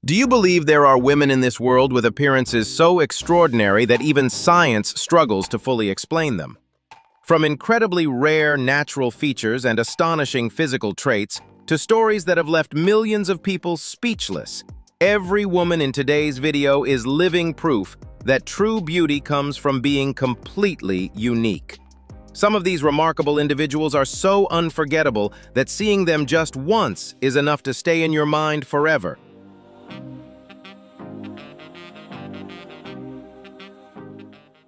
Do you believe there are women in this world with appearances so extraordinary that even science struggles to fully explain them? From incredibly rare natural features and astonishing physical traits to stories that have left millions of people speechless, every woman in today's video is living proof that true beauty comes from being completely unique. Some of these remarkable individuals are so unforgettable that seeing them just once is enough to stay in your mind forever.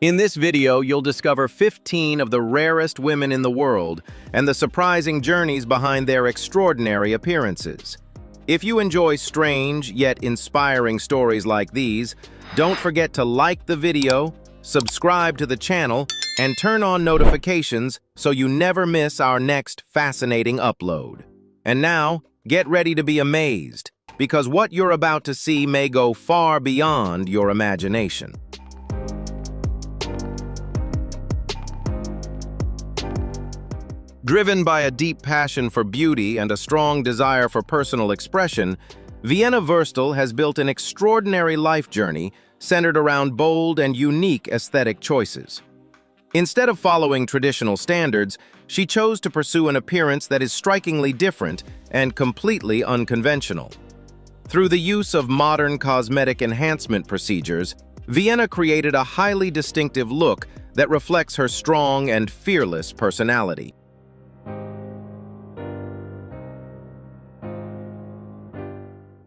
In this video, you'll discover 15 of the rarest women in the world and the surprising journeys behind their extraordinary appearances. If you enjoy strange yet inspiring stories like these, don't forget to like the video, subscribe to the channel, and turn on notifications so you never miss our next fascinating upload. And now, get ready to be amazed, because what you're about to see may go far beyond your imagination. Driven by a deep passion for beauty and a strong desire for personal expression, Vienna Verstol has built an extraordinary life journey centered around bold and unique aesthetic choices. Instead of following traditional standards, she chose to pursue an appearance that is strikingly different and completely unconventional. Through the use of modern cosmetic enhancement procedures, Vienna created a highly distinctive look that reflects her strong and fearless personality.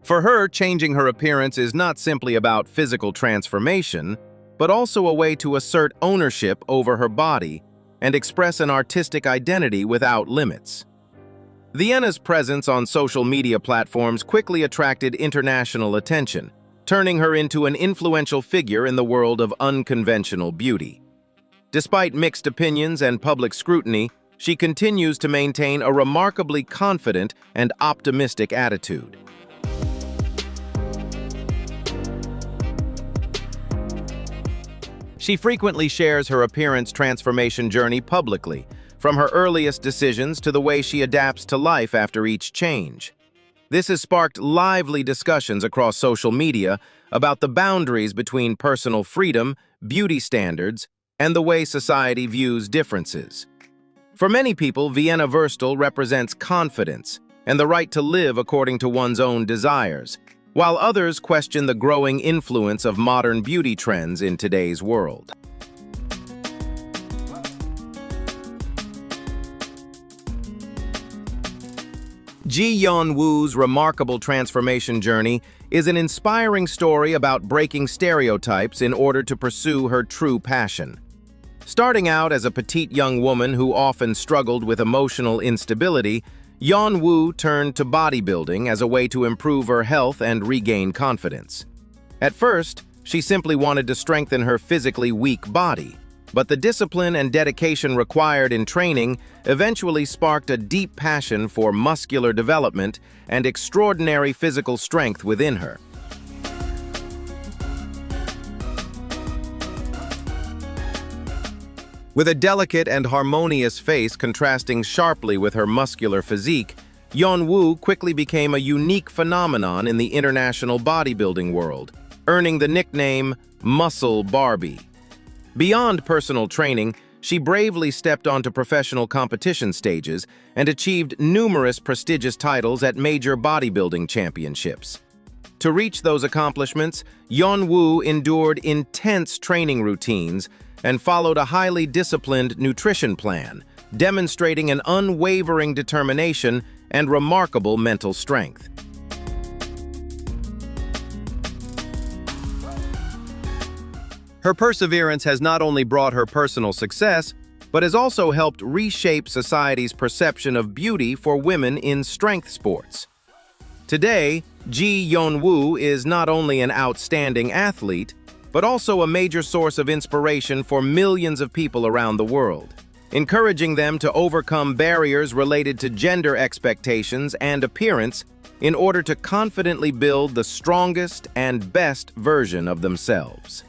For her, changing her appearance is not simply about physical transformation, but also a way to assert ownership over her body and express an artistic identity without limits. Vienna's presence on social media platforms quickly attracted international attention, turning her into an influential figure in the world of unconventional beauty. Despite mixed opinions and public scrutiny, she continues to maintain a remarkably confident and optimistic attitude. She frequently shares her appearance transformation journey publicly, from her earliest decisions to the way she adapts to life after each change. This has sparked lively discussions across social media about the boundaries between personal freedom, beauty standards, and the way society views differences. For many people, Vienna Verstol represents confidence and the right to live according to one's own desires, while others question the growing influence of modern beauty trends in today's world. Yon Wu's remarkable transformation journey is an inspiring story about breaking stereotypes in order to pursue her true passion. Starting out as a petite young woman who often struggled with emotional instability, Yon Wu turned to bodybuilding as a way to improve her health and regain confidence. At first, she simply wanted to strengthen her physically weak body, but the discipline and dedication required in training eventually sparked a deep passion for muscular development and extraordinary physical strength within her. With a delicate and harmonious face contrasting sharply with her muscular physique, Yon Wu quickly became a unique phenomenon in the international bodybuilding world, earning the nickname Muscle Barbie. Beyond personal training, she bravely stepped onto professional competition stages and achieved numerous prestigious titles at major bodybuilding championships. To reach those accomplishments, Yon Wu endured intense training routines and followed a highly disciplined nutrition plan, demonstrating an unwavering determination and remarkable mental strength. Her perseverance has not only brought her personal success, but has also helped reshape society's perception of beauty for women in strength sports. Today, Yon Wu is not only an outstanding athlete, but also a major source of inspiration for millions of people around the world, encouraging them to overcome barriers related to gender expectations and appearance in order to confidently build the strongest and best version of themselves.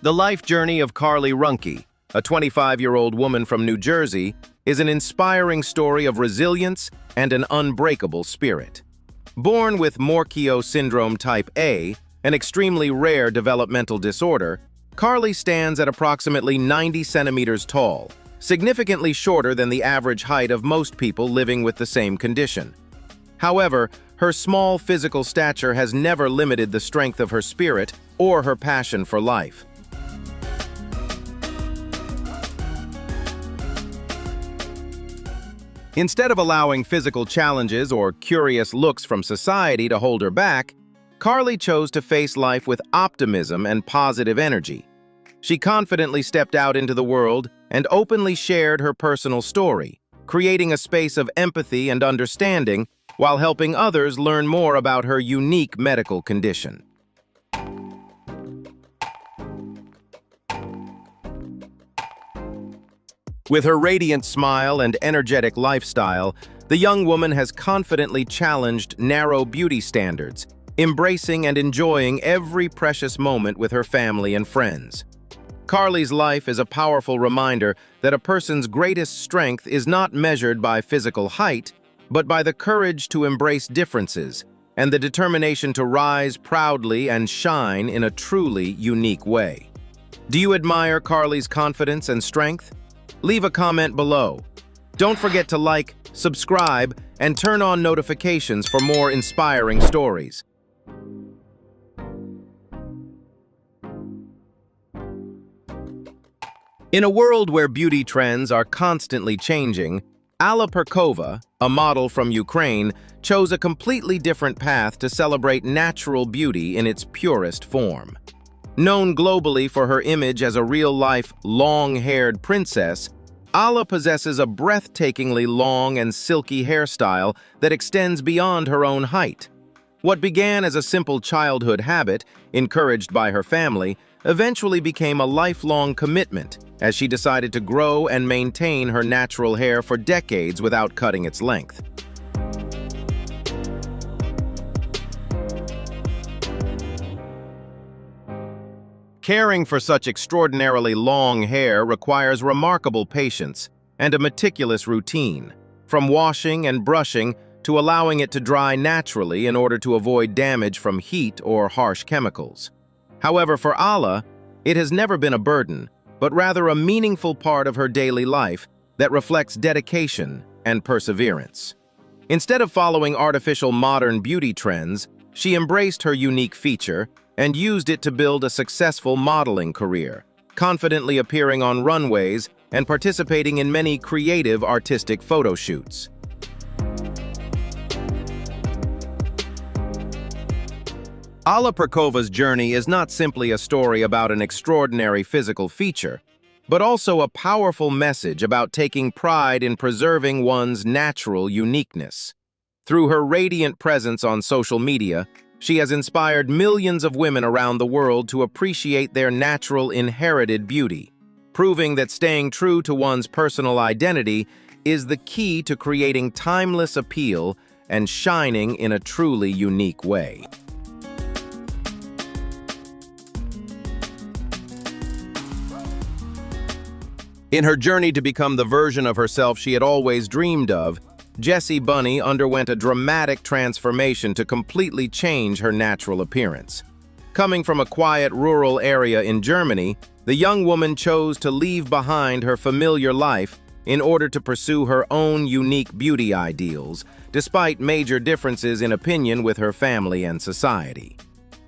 The life journey of Carly Runke, a 25-year-old woman from New Jersey, is an inspiring story of resilience and an unbreakable spirit. Born with Morquio Syndrome Type A, an extremely rare developmental disorder, Carly stands at approximately 90 centimeters tall, significantly shorter than the average height of most people living with the same condition. However, her small physical stature has never limited the strength of her spirit or her passion for life. Instead of allowing physical challenges or curious looks from society to hold her back, Carly chose to face life with optimism and positive energy. She confidently stepped out into the world and openly shared her personal story, creating a space of empathy and understanding while helping others learn more about her unique medical condition. With her radiant smile and energetic lifestyle, the young woman has confidently challenged narrow beauty standards, embracing and enjoying every precious moment with her family and friends. Carly's life is a powerful reminder that a person's greatest strength is not measured by physical height, but by the courage to embrace differences and the determination to rise proudly and shine in a truly unique way. Do you admire Carly's confidence and strength? Leave a comment below. Don't forget to like, subscribe, and turn on notifications for more inspiring stories. In a world where beauty trends are constantly changing, Alla Perkova, a model from Ukraine, chose a completely different path to celebrate natural beauty in its purest form. Known globally for her image as a real-life, long-haired princess, Alla possesses a breathtakingly long and silky hairstyle that extends beyond her own height. What began as a simple childhood habit, encouraged by her family, eventually became a lifelong commitment as she decided to grow and maintain her natural hair for decades without cutting its length. Caring for such extraordinarily long hair requires remarkable patience and a meticulous routine, from washing and brushing to allowing it to dry naturally in order to avoid damage from heat or harsh chemicals. However, for Alla, it has never been a burden, but rather a meaningful part of her daily life that reflects dedication and perseverance. Instead of following artificial modern beauty trends, she embraced her unique feature and used it to build a successful modeling career, confidently appearing on runways and participating in many creative artistic photo shoots. Alla Perkova's journey is not simply a story about an extraordinary physical feature, but also a powerful message about taking pride in preserving one's natural uniqueness. Through her radiant presence on social media, she has inspired millions of women around the world to appreciate their natural inherited beauty, proving that staying true to one's personal identity is the key to creating timeless appeal and shining in a truly unique way. In her journey to become the version of herself she had always dreamed of, Jessie Bunny underwent a dramatic transformation to completely change her natural appearance. Coming from a quiet rural area in Germany, the young woman chose to leave behind her familiar life in order to pursue her own unique beauty ideals, despite major differences in opinion with her family and society.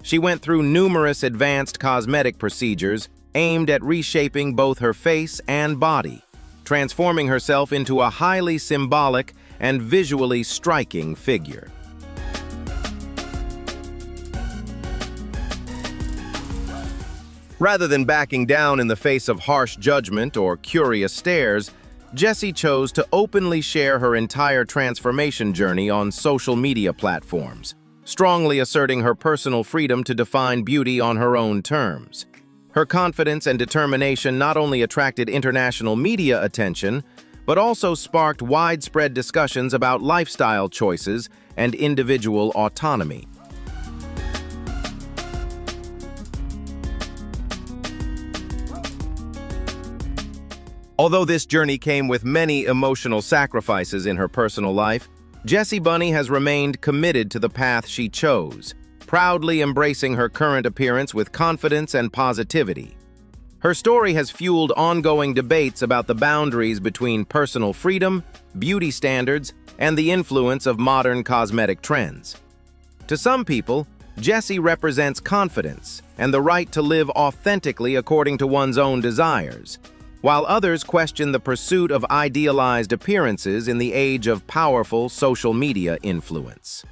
She went through numerous advanced cosmetic procedures aimed at reshaping both her face and body, transforming herself into a highly symbolic and visually striking figure. Rather than backing down in the face of harsh judgment or curious stares, Jessie chose to openly share her entire transformation journey on social media platforms, strongly asserting her personal freedom to define beauty on her own terms. Her confidence and determination not only attracted international media attention, but also sparked widespread discussions about lifestyle choices and individual autonomy. Although this journey came with many emotional sacrifices in her personal life, Jessie Bunny has remained committed to the path she chose, proudly embracing her current appearance with confidence and positivity. Her story has fueled ongoing debates about the boundaries between personal freedom, beauty standards, and the influence of modern cosmetic trends. To some people, Jessie represents confidence and the right to live authentically according to one's own desires, while others question the pursuit of idealized appearances in the age of powerful social media influence.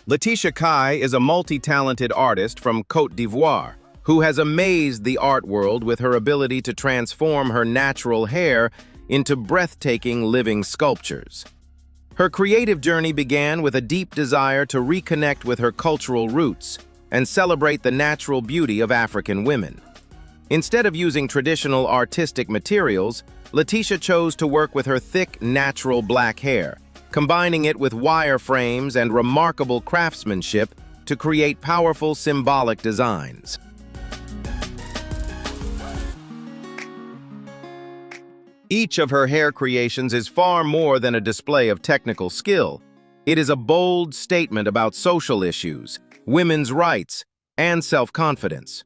Leticia Kai is a multi-talented artist from Côte d'Ivoire who has amazed the art world with her ability to transform her natural hair into breathtaking living sculptures. Her creative journey began with a deep desire to reconnect with her cultural roots and celebrate the natural beauty of African women. Instead of using traditional artistic materials, Leticia chose to work with her thick, natural black hair, combining it with wireframes and remarkable craftsmanship to create powerful symbolic designs. Each of her hair creations is far more than a display of technical skill. It is a bold statement about social issues, women's rights, and self-confidence.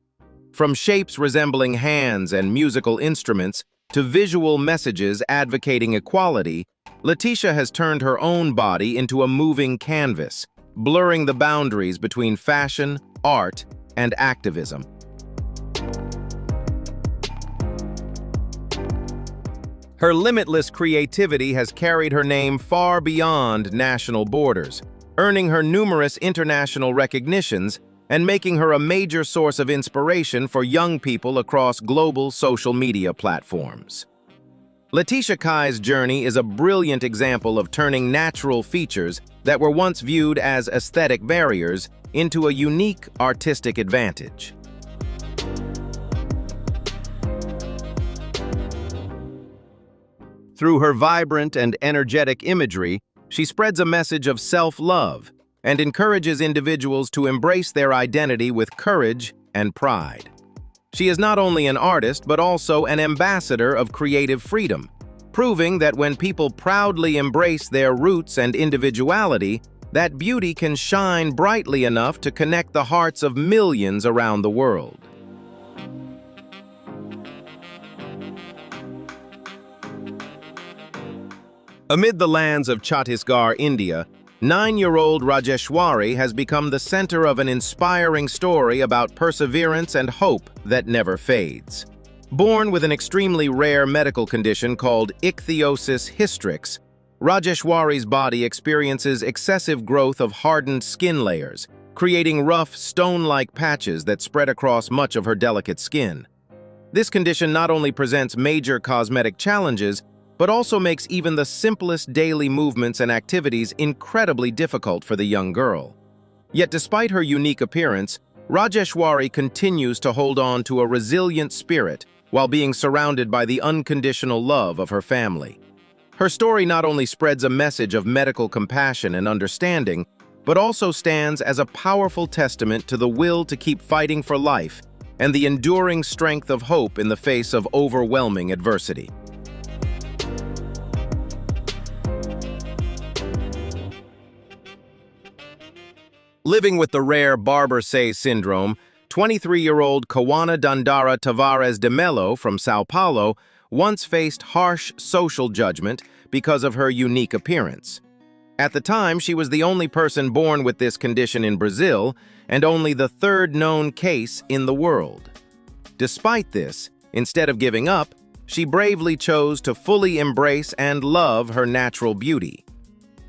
From shapes resembling hands and musical instruments to visual messages advocating equality, Leticia has turned her own body into a moving canvas, blurring the boundaries between fashion, art, and activism. Her limitless creativity has carried her name far beyond national borders, earning her numerous international recognitions and making her a major source of inspiration for young people across global social media platforms. Leticia Kai's journey is a brilliant example of turning natural features that were once viewed as aesthetic barriers into a unique artistic advantage. Through her vibrant and energetic imagery, she spreads a message of self-love and encourages individuals to embrace their identity with courage and pride. She is not only an artist, but also an ambassador of creative freedom, proving that when people proudly embrace their roots and individuality, that beauty can shine brightly enough to connect the hearts of millions around the world. Amid the lands of Chhattisgarh, India, 9-year-old Rajeshwari has become the center of an inspiring story about perseverance and hope that never fades. Born with an extremely rare medical condition called Ichthyosis Hystrix, Rajeshwari's body experiences excessive growth of hardened skin layers, creating rough, stone-like patches that spread across much of her delicate skin. This condition not only presents major cosmetic challenges, but also makes even the simplest daily movements and activities incredibly difficult for the young girl. Yet despite her unique appearance, Rajeshwari continues to hold on to a resilient spirit while being surrounded by the unconditional love of her family. Her story not only spreads a message of medical compassion and understanding, but also stands as a powerful testament to the will to keep fighting for life and the enduring strength of hope in the face of overwhelming adversity. Living with the rare Barber-Say Syndrome, 23-year-old Kowana Dandara Tavares de Mello from Sao Paulo once faced harsh social judgment because of her unique appearance. At the time, she was the only person born with this condition in Brazil and only the third known case in the world. Despite this, instead of giving up, she bravely chose to fully embrace and love her natural beauty.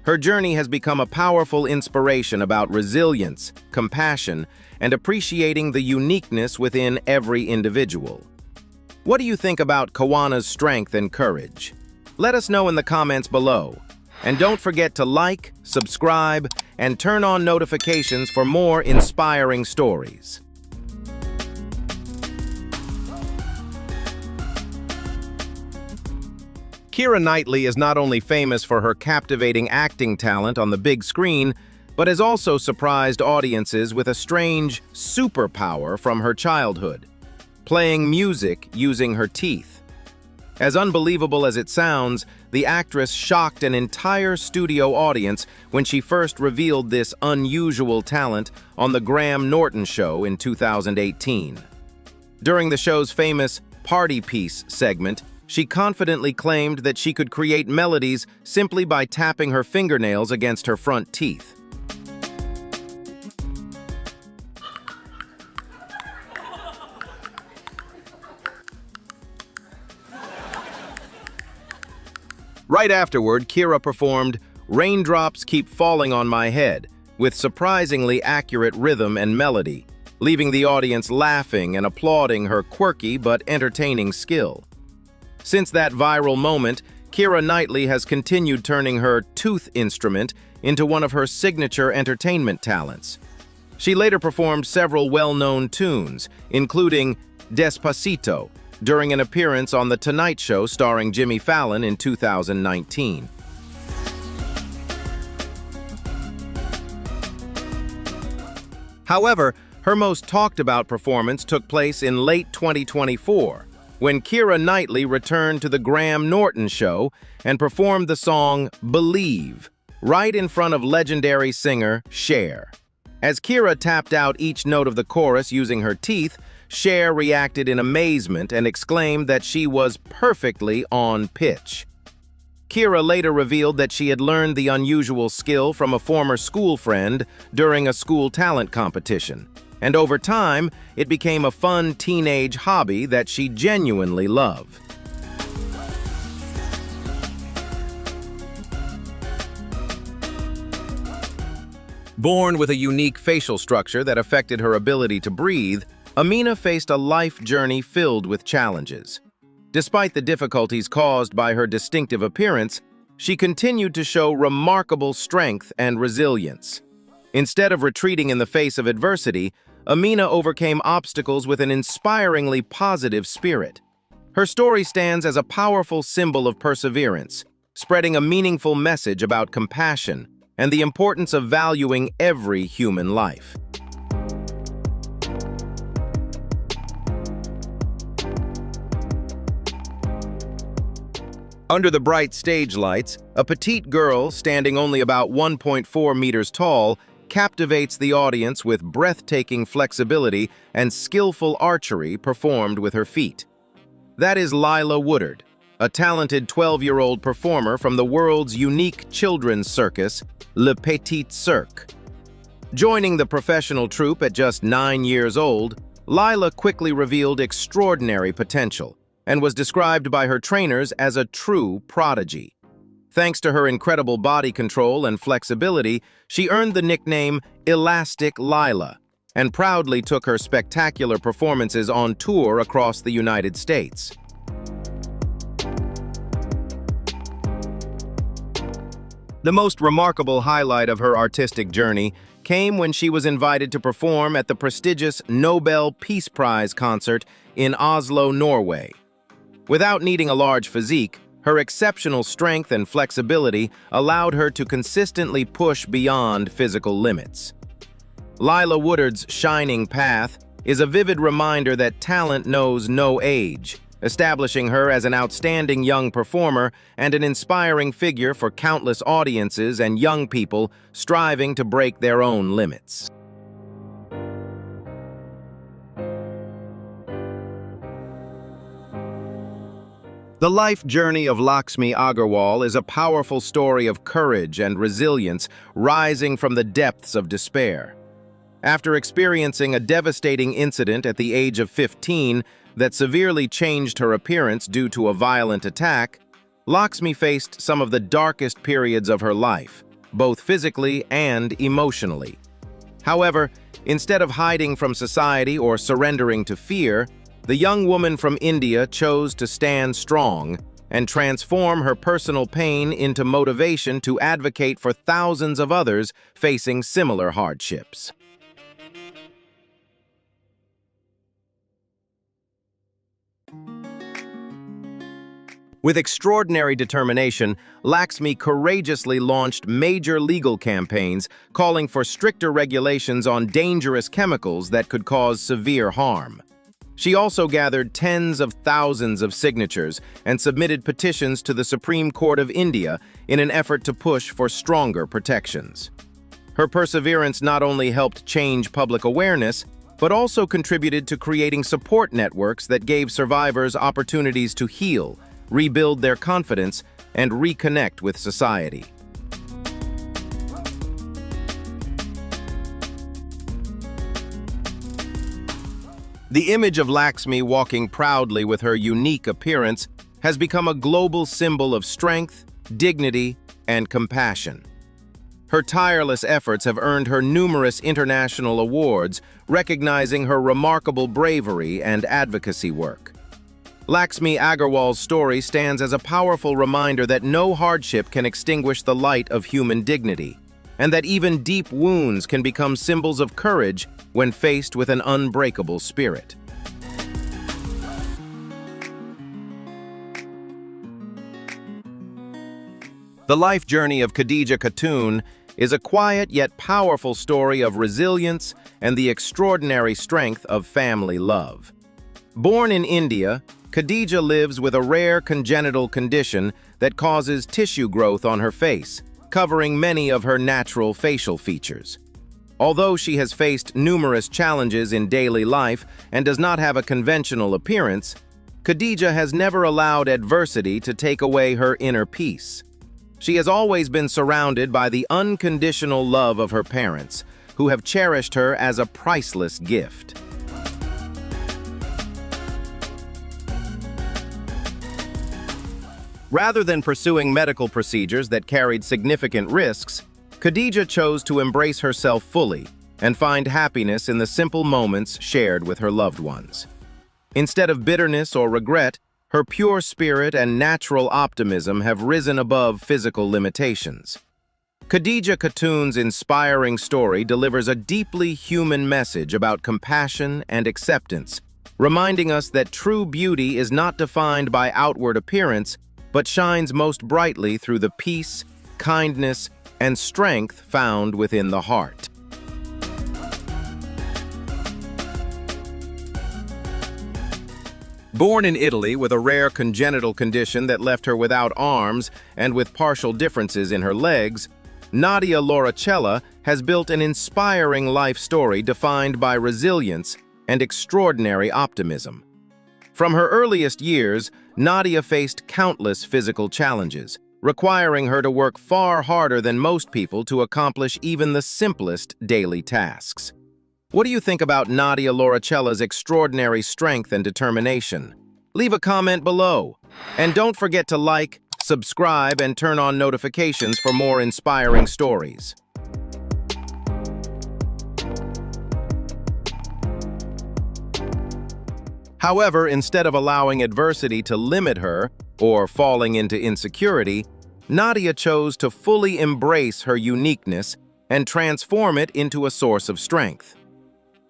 Her journey has become a powerful inspiration about resilience, compassion, and appreciating the uniqueness within every individual. What do you think about Kawana's strength and courage? Let us know in the comments below. And don't forget to like, subscribe, and turn on notifications for more inspiring stories. Keira Knightley is not only famous for her captivating acting talent on the big screen, but has also surprised audiences with a strange superpower from her childhood, playing music using her teeth. As unbelievable as it sounds, the actress shocked an entire studio audience when she first revealed this unusual talent on The Graham Norton Show in 2018. During the show's famous Party Piece segment, she confidently claimed that she could create melodies simply by tapping her fingernails against her front teeth. Right afterward, Kira performed "Raindrops Keep Falling on My Head" with surprisingly accurate rhythm and melody, leaving the audience laughing and applauding her quirky but entertaining skill. Since that viral moment, Keira Knightley has continued turning her tooth instrument into one of her signature entertainment talents. She later performed several well-known tunes, including Despacito, during an appearance on The Tonight Show starring Jimmy Fallon in 2019. However, her most talked-about performance took place in late 2024, when Keira Knightley returned to The Graham Norton Show and performed the song "Believe" right in front of legendary singer Cher. As Keira tapped out each note of the chorus using her teeth, Cher reacted in amazement and exclaimed that she was perfectly on pitch. Keira later revealed that she had learned the unusual skill from a former school friend during a school talent competition, and over time, it became a fun teenage hobby that she genuinely loved. Born with a unique facial structure that affected her ability to breathe, Amina faced a life journey filled with challenges. Despite the difficulties caused by her distinctive appearance, she continued to show remarkable strength and resilience. Instead of retreating in the face of adversity, Amina overcame obstacles with an inspiringly positive spirit. Her story stands as a powerful symbol of perseverance, spreading a meaningful message about compassion and the importance of valuing every human life. Under the bright stage lights, a petite girl standing only about 1.4 meters tall captivates the audience with breathtaking flexibility and skillful archery performed with her feet. That is Laya Woodard, a talented 12-year-old performer from the world's unique children's circus, Le Petit Cirque. Joining the professional troupe at just 9 years old, Laya quickly revealed extraordinary potential and was described by her trainers as a true prodigy. Thanks to her incredible body control and flexibility, she earned the nickname Elastic Lila and proudly took her spectacular performances on tour across the United States. The most remarkable highlight of her artistic journey came when she was invited to perform at the prestigious Nobel Peace Prize concert in Oslo, Norway. Without needing a large physique, her exceptional strength and flexibility allowed her to consistently push beyond physical limits. Laya Woodard's shining path is a vivid reminder that talent knows no age, establishing her as an outstanding young performer and an inspiring figure for countless audiences and young people striving to break their own limits. The life journey of Laxmi Agarwal is a powerful story of courage and resilience rising from the depths of despair. After experiencing a devastating incident at the age of 15 that severely changed her appearance due to a violent attack, Laxmi faced some of the darkest periods of her life, both physically and emotionally. However, instead of hiding from society or surrendering to fear, the young woman from India chose to stand strong and transform her personal pain into motivation to advocate for thousands of others facing similar hardships. With extraordinary determination, Laxmi courageously launched major legal campaigns calling for stricter regulations on dangerous chemicals that could cause severe harm. She also gathered tens of thousands of signatures and submitted petitions to the Supreme Court of India in an effort to push for stronger protections. Her perseverance not only helped change public awareness, but also contributed to creating support networks that gave survivors opportunities to heal, rebuild their confidence, and reconnect with society. The image of Laxmi walking proudly with her unique appearance has become a global symbol of strength, dignity, and compassion. Her tireless efforts have earned her numerous international awards, recognizing her remarkable bravery and advocacy work. Laxmi Agarwal's story stands as a powerful reminder that no hardship can extinguish the light of human dignity, and that even deep wounds can become symbols of courage when faced with an unbreakable spirit. The life journey of Kada Katun is a quiet yet powerful story of resilience and the extraordinary strength of family love. Born in India, Khadija lives with a rare congenital condition that causes tissue growth on her face, covering many of her natural facial features. Although she has faced numerous challenges in daily life and does not have a conventional appearance, Khadija has never allowed adversity to take away her inner peace. She has always been surrounded by the unconditional love of her parents, who have cherished her as a priceless gift. Rather than pursuing medical procedures that carried significant risks, Khadija chose to embrace herself fully and find happiness in the simple moments shared with her loved ones. Instead of bitterness or regret, her pure spirit and natural optimism have risen above physical limitations. Kada Katun's inspiring story delivers a deeply human message about compassion and acceptance, reminding us that true beauty is not defined by outward appearance, but shines most brightly through the peace, kindness, and strength found within the heart. Born in Italy with a rare congenital condition that left her without arms and with partial differences in her legs, Nadia Laurachella has built an inspiring life story defined by resilience and extraordinary optimism. From her earliest years, Nadia faced countless physical challenges, requiring her to work far harder than most people to accomplish even the simplest daily tasks. What do you think about Nadia Laurachella's extraordinary strength and determination? Leave a comment below. And don't forget to like, subscribe, and turn on notifications for more inspiring stories. However, instead of allowing adversity to limit her or falling into insecurity, Nadia chose to fully embrace her uniqueness and transform it into a source of strength.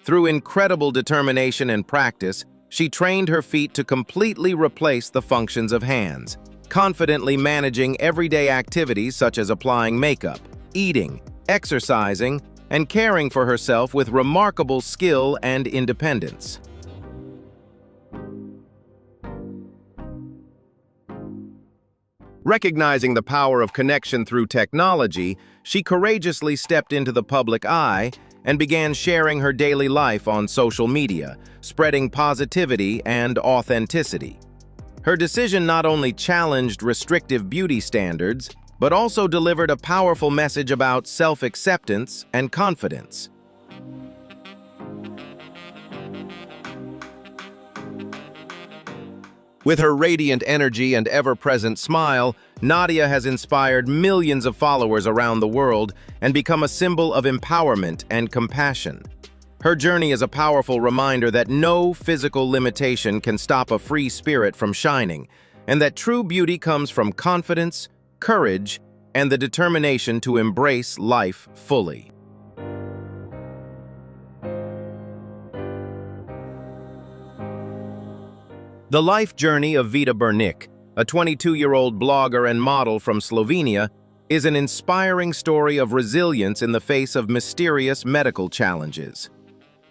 Through incredible determination and practice, she trained her feet to completely replace the functions of hands, confidently managing everyday activities such as applying makeup, eating, exercising, and caring for herself with remarkable skill and independence. Recognizing the power of connection through technology, she courageously stepped into the public eye and began sharing her daily life on social media, spreading positivity and authenticity. Her decision not only challenged restrictive beauty standards, but also delivered a powerful message about self-acceptance and confidence. With her radiant energy and ever-present smile, Nadia has inspired millions of followers around the world and become a symbol of empowerment and compassion. Her journey is a powerful reminder that no physical limitation can stop a free spirit from shining, and that true beauty comes from confidence, courage, and the determination to embrace life fully. The life journey of Vita Bernick, a 22-year-old blogger and model from Slovenia, is an inspiring story of resilience in the face of mysterious medical challenges.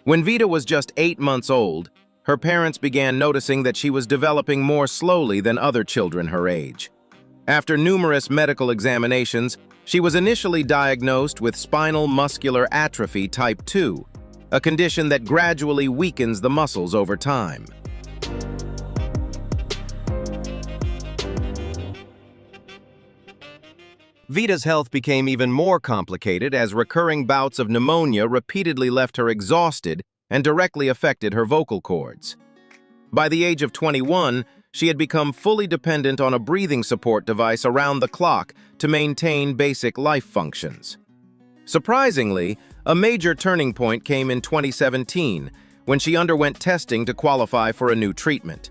When Vita was just 8 months old, her parents began noticing that she was developing more slowly than other children her age. After numerous medical examinations, she was initially diagnosed with spinal muscular atrophy type 2, a condition that gradually weakens the muscles over time. Vita's health became even more complicated as recurring bouts of pneumonia repeatedly left her exhausted and directly affected her vocal cords. By the age of 21, she had become fully dependent on a breathing support device around the clock to maintain basic life functions. Surprisingly, a major turning point came in 2017 when she underwent testing to qualify for a new treatment.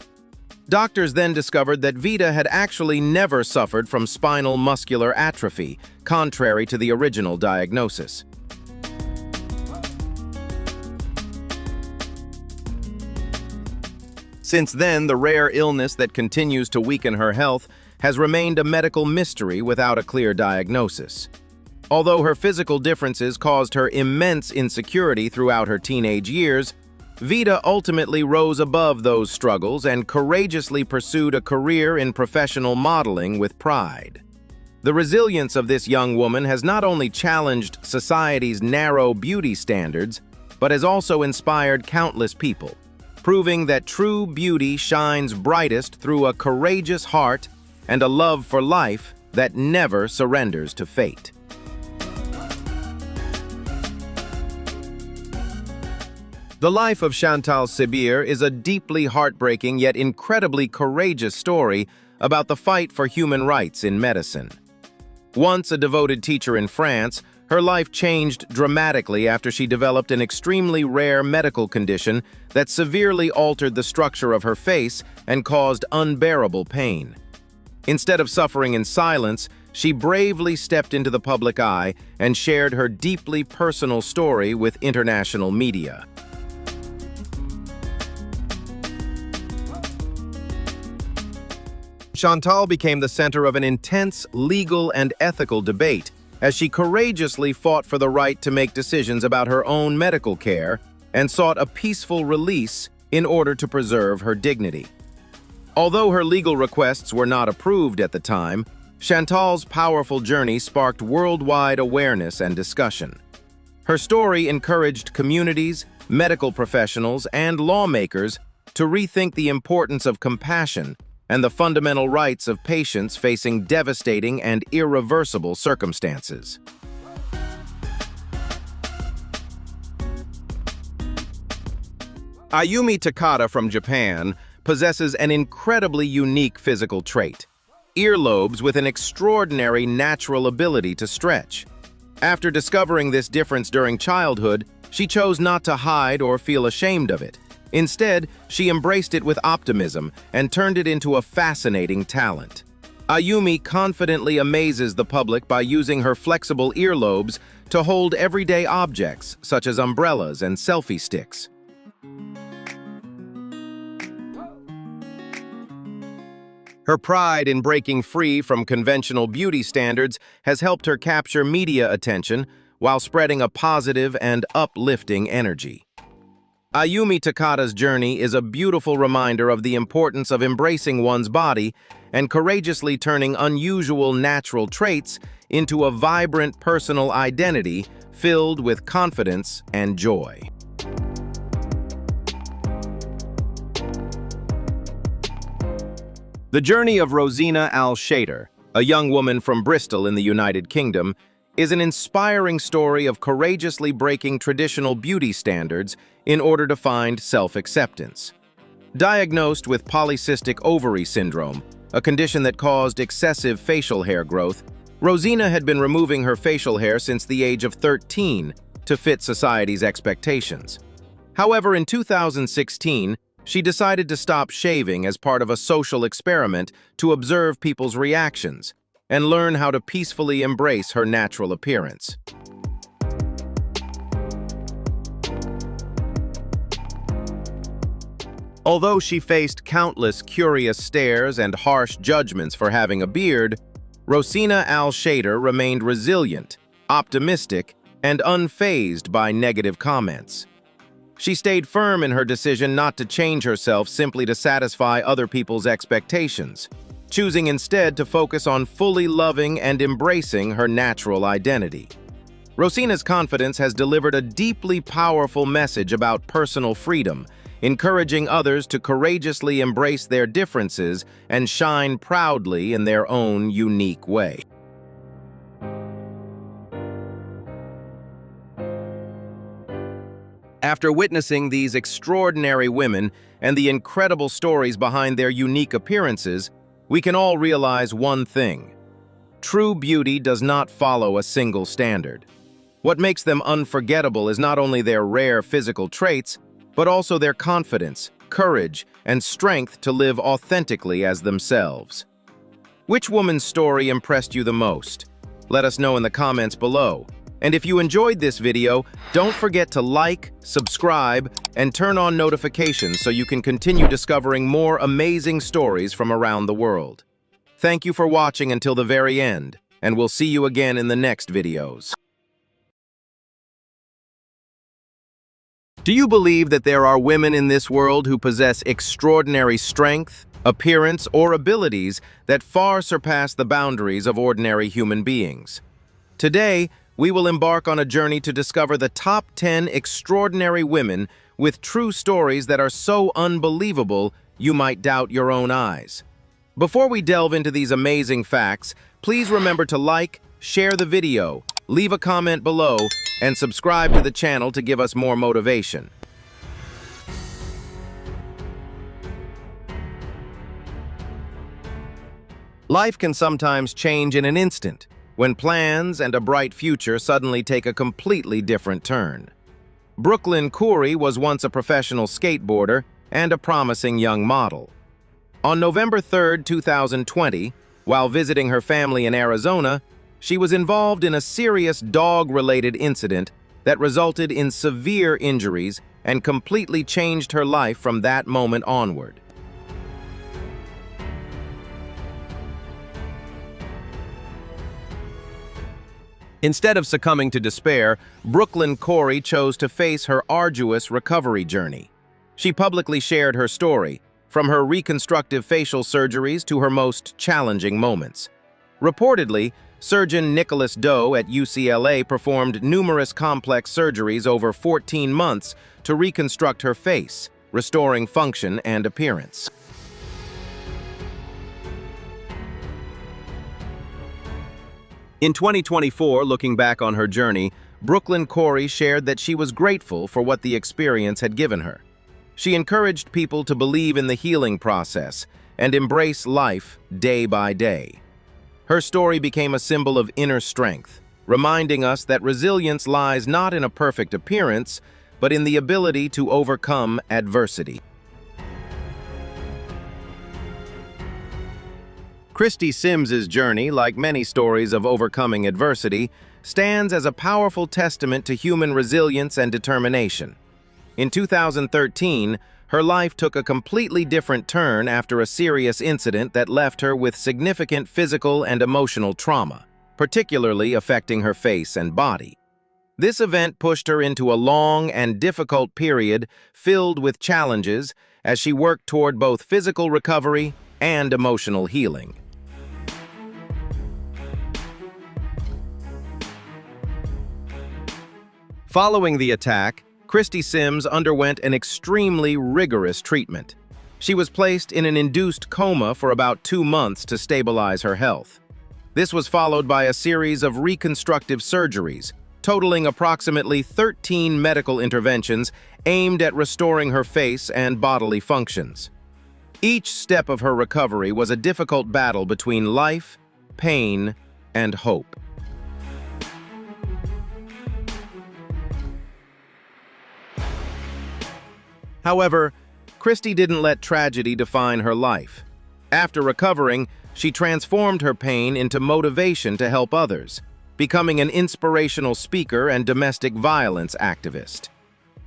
Doctors then discovered that Vita had actually never suffered from spinal muscular atrophy, contrary to the original diagnosis. Since then, the rare illness that continues to weaken her health has remained a medical mystery without a clear diagnosis. Although her physical differences caused her immense insecurity throughout her teenage years, Vita ultimately rose above those struggles and courageously pursued a career in professional modeling with pride. The resilience of this young woman has not only challenged society's narrow beauty standards, but has also inspired countless people, proving that true beauty shines brightest through a courageous heart and a love for life that never surrenders to fate. The life of Shantal Sibir is a deeply heartbreaking yet incredibly courageous story about the fight for human rights in medicine. Once a devoted teacher in France, her life changed dramatically after she developed an extremely rare medical condition that severely altered the structure of her face and caused unbearable pain. Instead of suffering in silence, she bravely stepped into the public eye and shared her deeply personal story with international media. Shantal became the center of an intense legal and ethical debate as she courageously fought for the right to make decisions about her own medical care and sought a peaceful release in order to preserve her dignity. Although her legal requests were not approved at the time, Shantal's powerful journey sparked worldwide awareness and discussion. Her story encouraged communities, medical professionals, and lawmakers to rethink the importance of compassion and the fundamental rights of patients facing devastating and irreversible circumstances. Aayumi Takata from Japan possesses an incredibly unique physical trait: earlobes with an extraordinary natural ability to stretch. After discovering this difference during childhood, she chose not to hide or feel ashamed of it. Instead, she embraced it with optimism and turned it into a fascinating talent. Aayumi confidently amazes the public by using her flexible earlobes to hold everyday objects, such as umbrellas and selfie sticks. Her pride in breaking free from conventional beauty standards has helped her capture media attention while spreading a positive and uplifting energy. Aayumi Takata's journey is a beautiful reminder of the importance of embracing one's body and courageously turning unusual natural traits into a vibrant personal identity filled with confidence and joy. The journey of Rosena Alshader, a young woman from Bristol in the United Kingdom, is an inspiring story of courageously breaking traditional beauty standards in order to find self-acceptance. Diagnosed with polycystic ovary syndrome, a condition that caused excessive facial hair growth, Rosena had been removing her facial hair since the age of 13 to fit society's expectations. However, in 2016, she decided to stop shaving as part of a social experiment to observe people's reactions and learn how to peacefully embrace her natural appearance. Although she faced countless curious stares and harsh judgments for having a beard, Rosena Alshader remained resilient, optimistic, and unfazed by negative comments. She stayed firm in her decision not to change herself simply to satisfy other people's expectations, choosing instead to focus on fully loving and embracing her natural identity. Rosena's confidence has delivered a deeply powerful message about personal freedom, encouraging others to courageously embrace their differences and shine proudly in their own unique way. After witnessing these extraordinary women and the incredible stories behind their unique appearances, we can all realize one thing: true beauty does not follow a single standard. What makes them unforgettable is not only their rare physical traits, but also their confidence, courage, and strength to live authentically as themselves. Which woman's story impressed you the most? Let us know in the comments below. And if you enjoyed this video, don't forget to like, subscribe, and turn on notifications so you can continue discovering more amazing stories from around the world. Thank you for watching until the very end, and we'll see you again in the next videos. Do you believe that there are women in this world who possess extraordinary strength, appearance, or abilities that far surpass the boundaries of ordinary human beings? Today, we will embark on a journey to discover the top 10 extraordinary women with true stories that are so unbelievable you might doubt your own eyes. Before we delve into these amazing facts, please remember to like, share the video, leave a comment below, and subscribe to the channel to give us more motivation. Life can sometimes change in an instant, when plans and a bright future suddenly take a completely different turn. Brooklyn Coury was once a professional skateboarder and a promising young model. On November 3, 2020, while visiting her family in Arizona, she was involved in a serious dog-related incident that resulted in severe injuries and completely changed her life from that moment onward. Instead of succumbing to despair, Brooklyn Coury chose to face her arduous recovery journey. She publicly shared her story, from her reconstructive facial surgeries to her most challenging moments. Reportedly, surgeon Nicholas Doe at UCLA performed numerous complex surgeries over 14 months to reconstruct her face, restoring function and appearance. In 2024, looking back on her journey, Brooklyn Coury shared that she was grateful for what the experience had given her. She encouraged people to believe in the healing process and embrace life day by day. Her story became a symbol of inner strength, reminding us that resilience lies not in a perfect appearance, but in the ability to overcome adversity. Christy Sims' journey, like many stories of overcoming adversity, stands as a powerful testament to human resilience and determination. In 2013, her life took a completely different turn after a serious incident that left her with significant physical and emotional trauma, particularly affecting her face and body. This event pushed her into a long and difficult period filled with challenges as she worked toward both physical recovery and emotional healing. Following the attack, Christy Sims underwent an extremely rigorous treatment. She was placed in an induced coma for about 2 months to stabilize her health. This was followed by a series of reconstructive surgeries, totaling approximately 13 medical interventions aimed at restoring her face and bodily functions. Each step of her recovery was a difficult battle between life, pain, and hope. However, Christy didn't let tragedy define her life. After recovering, she transformed her pain into motivation to help others, becoming an inspirational speaker and domestic violence activist.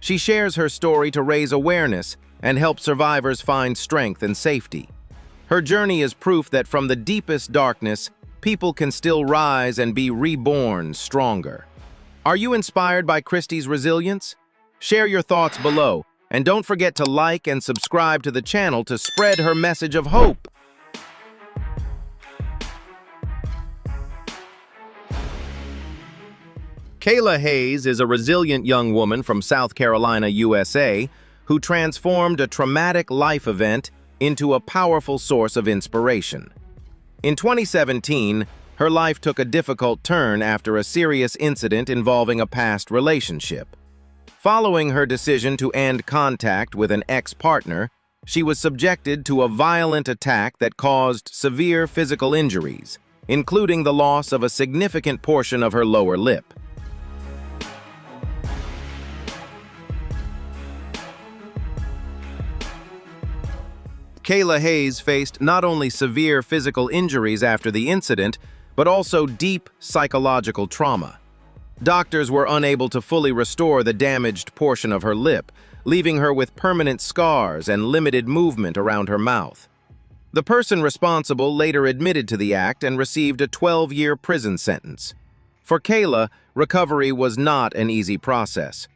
She shares her story to raise awareness and help survivors find strength and safety. Her journey is proof that from the deepest darkness, people can still rise and be reborn stronger. Are you inspired by Christy's resilience? Share your thoughts below, and don't forget to like and subscribe to the channel to spread her message of hope. Kayla Hayes is a resilient young woman from South Carolina, USA, who transformed a traumatic life event into a powerful source of inspiration. In 2017, her life took a difficult turn after a serious incident involving a past relationship. Following her decision to end contact with an ex-partner, she was subjected to a violent attack that caused severe physical injuries, including the loss of a significant portion of her lower lip. Kayla Hayes faced not only severe physical injuries after the incident, but also deep psychological trauma. Doctors were unable to fully restore the damaged portion of her lip, leaving her with permanent scars and limited movement around her mouth. The person responsible later admitted to the act and received a 12-year prison sentence. For Kayla, recovery was not an easy process.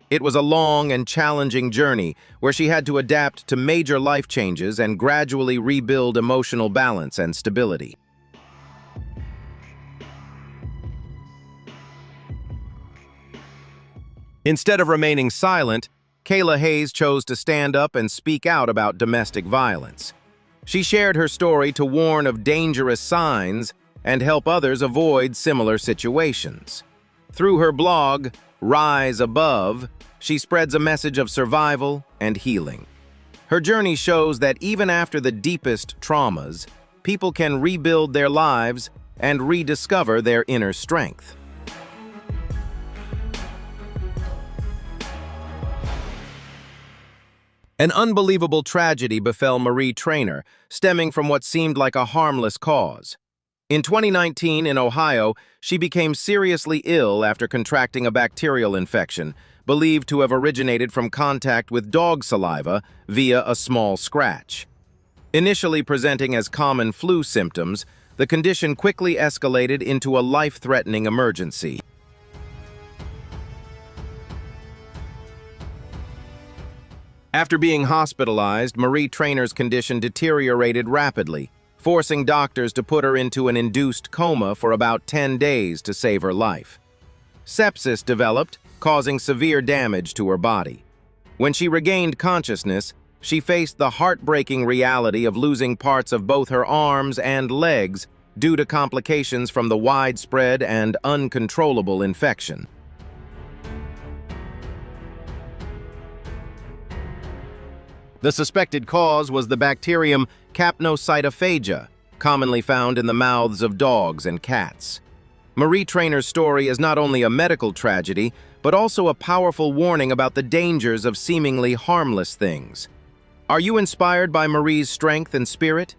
It was a long and challenging journey where she had to adapt to major life changes and gradually rebuild emotional balance and stability. Instead of remaining silent, Kayla Hayes chose to stand up and speak out about domestic violence. She shared her story to warn of dangerous signs and help others avoid similar situations. Through her blog, Rise Above, she spreads a message of survival and healing. Her journey shows that even after the deepest traumas, people can rebuild their lives and rediscover their inner strength. An unbelievable tragedy befell Marie Traynor, stemming from what seemed like a harmless cause. In 2019, in Ohio, she became seriously ill after contracting a bacterial infection, believed to have originated from contact with dog saliva via a small scratch. Initially presenting as common flu symptoms, the condition quickly escalated into a life-threatening emergency. After being hospitalized, Marie Traynor's condition deteriorated rapidly, forcing doctors to put her into an induced coma for about 10 days to save her life. Sepsis developed, causing severe damage to her body. When she regained consciousness, she faced the heartbreaking reality of losing parts of both her arms and legs due to complications from the widespread and uncontrollable infection. The suspected cause was the bacterium Capnocytophaga, commonly found in the mouths of dogs and cats. Marie Traynor's story is not only a medical tragedy, but also a powerful warning about the dangers of seemingly harmless things. Are you inspired by Marie's strength and spirit?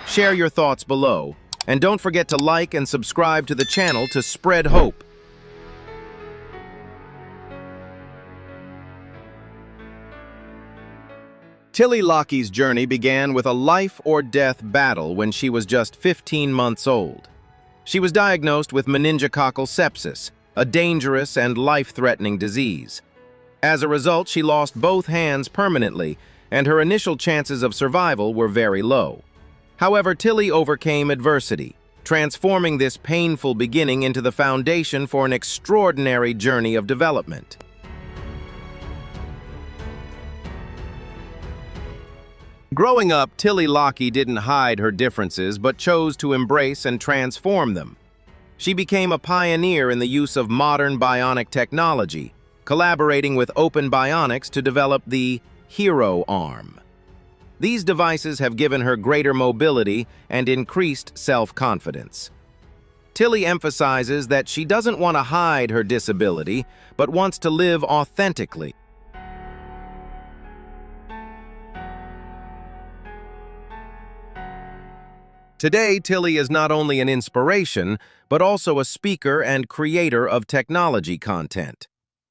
Share your thoughts below, and don't forget to like and subscribe to the channel to spread hope. Tilly Lockie's journey began with a life-or-death battle when she was just 15 months old. She was diagnosed with meningococcal sepsis, a dangerous and life-threatening disease. As a result, she lost both hands permanently, and her initial chances of survival were very low. However, Tilly overcame adversity, transforming this painful beginning into the foundation for an extraordinary journey of development. Growing up, Tilly Lockie didn't hide her differences but chose to embrace and transform them. She became a pioneer in the use of modern bionic technology, collaborating with Open Bionics to develop the Hero Arm. These devices have given her greater mobility and increased self-confidence. Tilly emphasizes that she doesn't want to hide her disability, but wants to live authentically. Today, Tilly is not only an inspiration, but also a speaker and creator of technology content.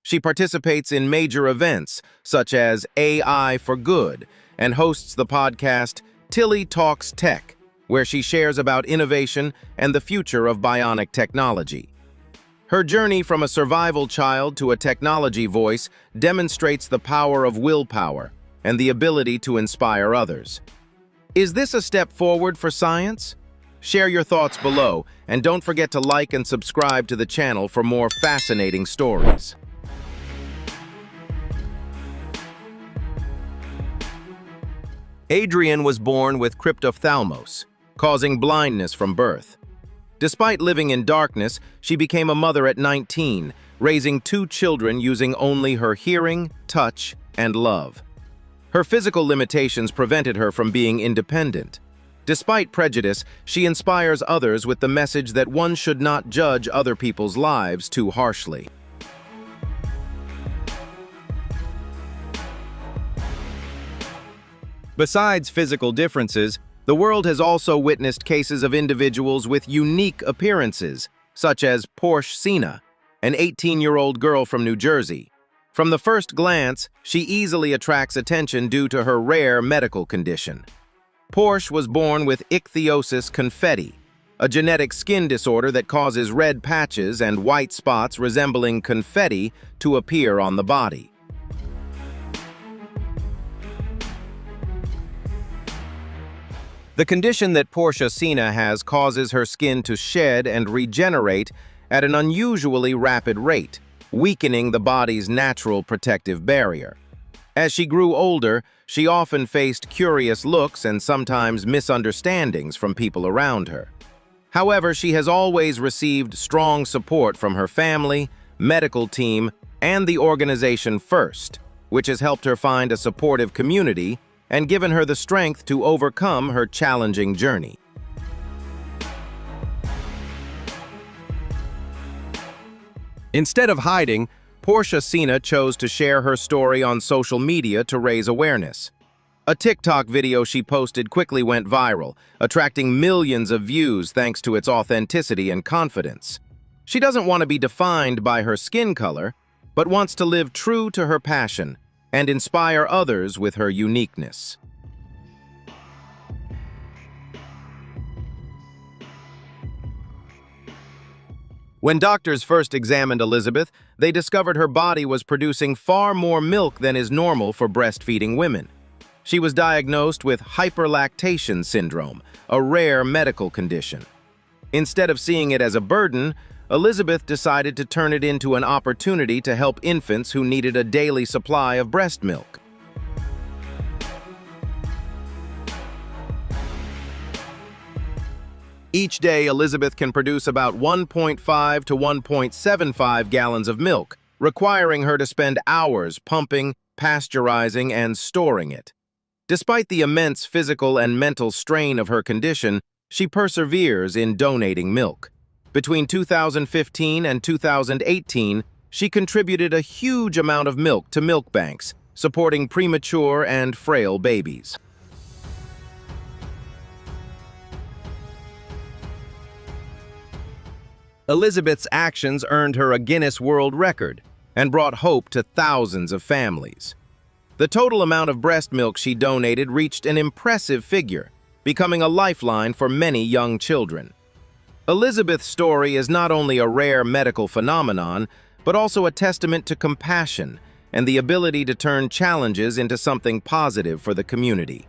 She participates in major events, such as AI for Good, and hosts the podcast Tilly Talks Tech, where she shares about innovation and the future of bionic technology. Her journey from a survival child to a technology voice demonstrates the power of willpower and the ability to inspire others. Is this a step forward for science? Share your thoughts below, and don't forget to like and subscribe to the channel for more fascinating stories. Adrian was born with cryptophthalmos, causing blindness from birth. Despite living in darkness, she became a mother at 19, raising 2 children using only her hearing, touch, and love. Her physical limitations prevented her from being independent. Despite prejudice, she inspires others with the message that one should not judge other people's lives too harshly. Besides physical differences, the world has also witnessed cases of individuals with unique appearances, such as Porsche Cena, an 18-year-old girl from New Jersey. From the first glance, she easily attracts attention due to her rare medical condition. Porsche was born with Ichthyosis confetti, a genetic skin disorder that causes red patches and white spots resembling confetti to appear on the body. The condition that Porsche Cena has causes her skin to shed and regenerate at an unusually rapid rate, weakening the body's natural protective barrier. As she grew older, she often faced curious looks and sometimes misunderstandings from people around her. However, she has always received strong support from her family, medical team, and the organization First, which has helped her find a supportive community and given her the strength to overcome her challenging journey. Instead of hiding, Porsche Cena chose to share her story on social media to raise awareness. A TikTok video she posted quickly went viral, attracting millions of views thanks to its authenticity and confidence. She doesn't want to be defined by her skin color, but wants to live true to her passion and inspire others with her uniqueness. When doctors first examined Elizabeth, they discovered her body was producing far more milk than is normal for breastfeeding women. She was diagnosed with hyperlactation syndrome, a rare medical condition. Instead of seeing it as a burden, Elizabeth decided to turn it into an opportunity to help infants who needed a daily supply of breast milk. Each day, Elizabeth can produce about 1.5 to 1.75 gallons of milk, requiring her to spend hours pumping, pasteurizing, and storing it. Despite the immense physical and mental strain of her condition, she perseveres in donating milk. Between 2015 and 2018, she contributed a huge amount of milk to milk banks, supporting premature and frail babies. Elizabeth's actions earned her a Guinness World Record and brought hope to thousands of families. The total amount of breast milk she donated reached an impressive figure, becoming a lifeline for many young children. Elizabeth's story is not only a rare medical phenomenon, but also a testament to compassion and the ability to turn challenges into something positive for the community.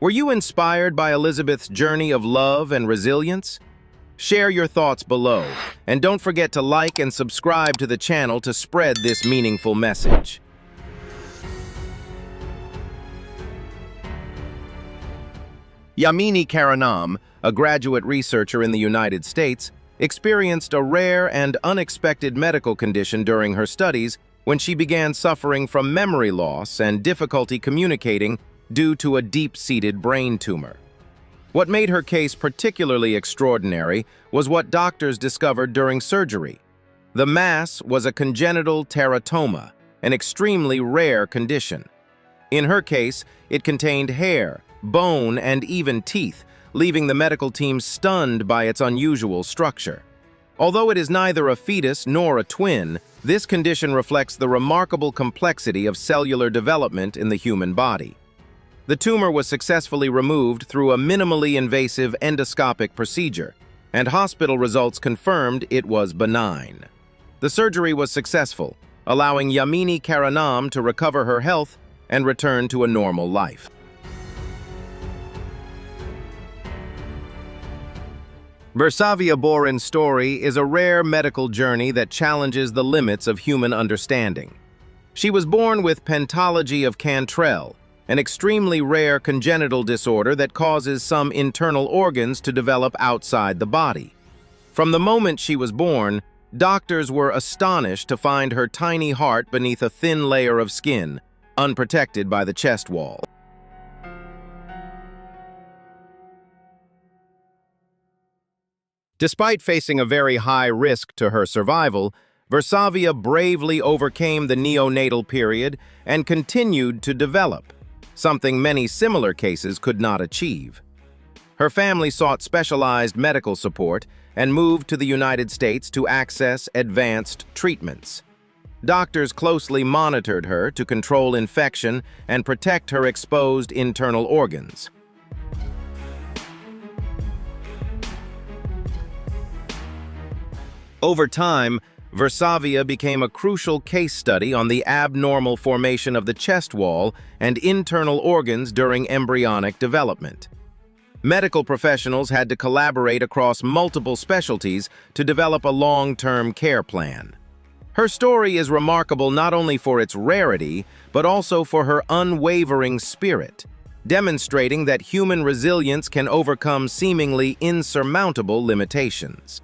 Were you inspired by Elizabeth's journey of love and resilience? Share your thoughts below, and don't forget to like and subscribe to the channel to spread this meaningful message. Yamini Karanam, a graduate researcher in the United States, experienced a rare and unexpected medical condition during her studies when she began suffering from memory loss and difficulty communicating due to a deep-seated brain tumor. What made her case particularly extraordinary was what doctors discovered during surgery. The mass was a congenital teratoma, an extremely rare condition. In her case, it contained hair, bone, and even teeth, leaving the medical team stunned by its unusual structure. Although it is neither a fetus nor a twin, this condition reflects the remarkable complexity of cellular development in the human body. The tumor was successfully removed through a minimally invasive endoscopic procedure, and hospital results confirmed it was benign. The surgery was successful, allowing Yamini Karanam to recover her health and return to a normal life. Versavia Borin's story is a rare medical journey that challenges the limits of human understanding. She was born with pentology of Cantrell, an extremely rare congenital disorder that causes some internal organs to develop outside the body. From the moment she was born, doctors were astonished to find her tiny heart beneath a thin layer of skin, unprotected by the chest wall. Despite facing a very high risk to her survival, Versavia bravely overcame the neonatal period and continued to develop, something many similar cases could not achieve. Her family sought specialized medical support and moved to the United States to access advanced treatments. Doctors closely monitored her to control infection and protect her exposed internal organs. Over time, Versavia became a crucial case study on the abnormal formation of the chest wall and internal organs during embryonic development. Medical professionals had to collaborate across multiple specialties to develop a long-term care plan. Her story is remarkable not only for its rarity, but also for her unwavering spirit, demonstrating that human resilience can overcome seemingly insurmountable limitations.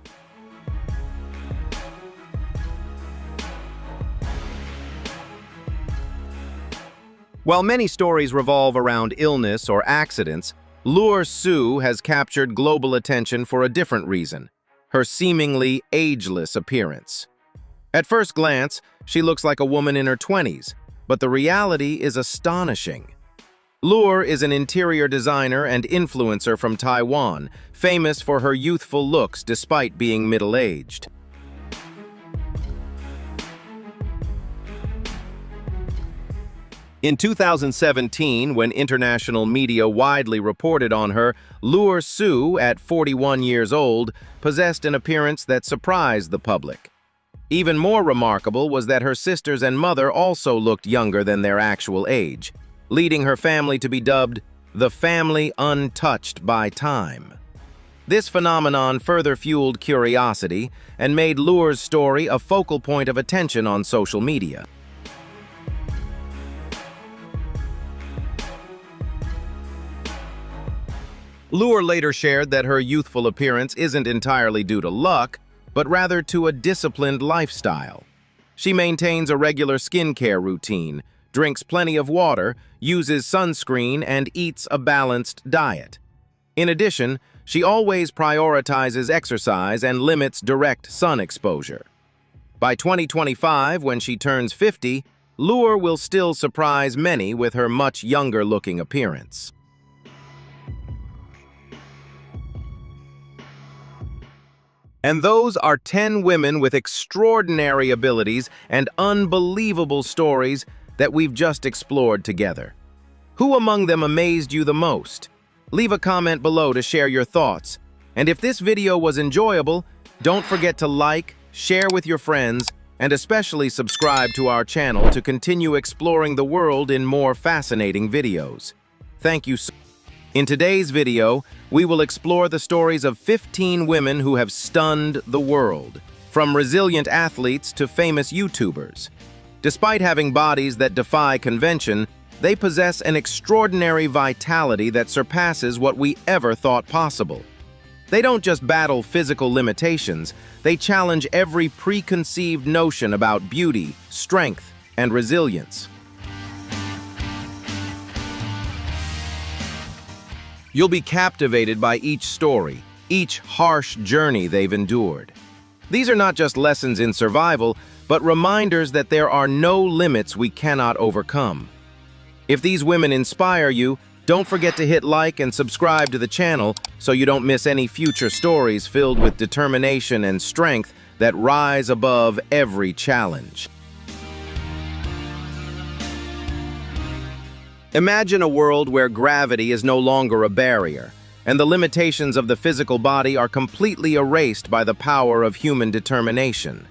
While many stories revolve around illness or accidents, Lure Su has captured global attention for a different reason: her seemingly ageless appearance. At first glance, she looks like a woman in her 20s, but the reality is astonishing. Lure is an interior designer and influencer from Taiwan, famous for her youthful looks despite being middle-aged. In 2017, when international media widely reported on her, Lure Su, at 41 years old, possessed an appearance that surprised the public. Even more remarkable was that her sisters and mother also looked younger than their actual age, leading her family to be dubbed the family untouched by time. This phenomenon further fueled curiosity and made Lure's story a focal point of attention on social media. Lure later shared that her youthful appearance isn't entirely due to luck, but rather to a disciplined lifestyle. She maintains a regular skincare routine, drinks plenty of water, uses sunscreen, and eats a balanced diet. In addition, she always prioritizes exercise and limits direct sun exposure. By 2025, when she turns 50, Lure will still surprise many with her much younger-looking appearance. And those are 10 women with extraordinary abilities and unbelievable stories that we've just explored together. Who among them amazed you the most? Leave a comment below to share your thoughts. And if this video was enjoyable, don't forget to like, share with your friends, and especially subscribe to our channel to continue exploring the world in more fascinating videos. Thank you so much. In today's video, we will explore the stories of 15 women who have stunned the world, from resilient athletes to famous YouTubers. Despite having bodies that defy convention, they possess an extraordinary vitality that surpasses what we ever thought possible. They don't just battle physical limitations, they challenge every preconceived notion about beauty, strength, and resilience. You'll be captivated by each story, each harsh journey they've endured. These are not just lessons in survival, but reminders that there are no limits we cannot overcome. If these women inspire you, Don't forget to hit like and subscribe to the channel so you don't miss any future stories filled with determination and strength that rise above every challenge. Imagine a world where gravity is no longer a barrier, and the limitations of the physical body are completely erased by the power of human determination.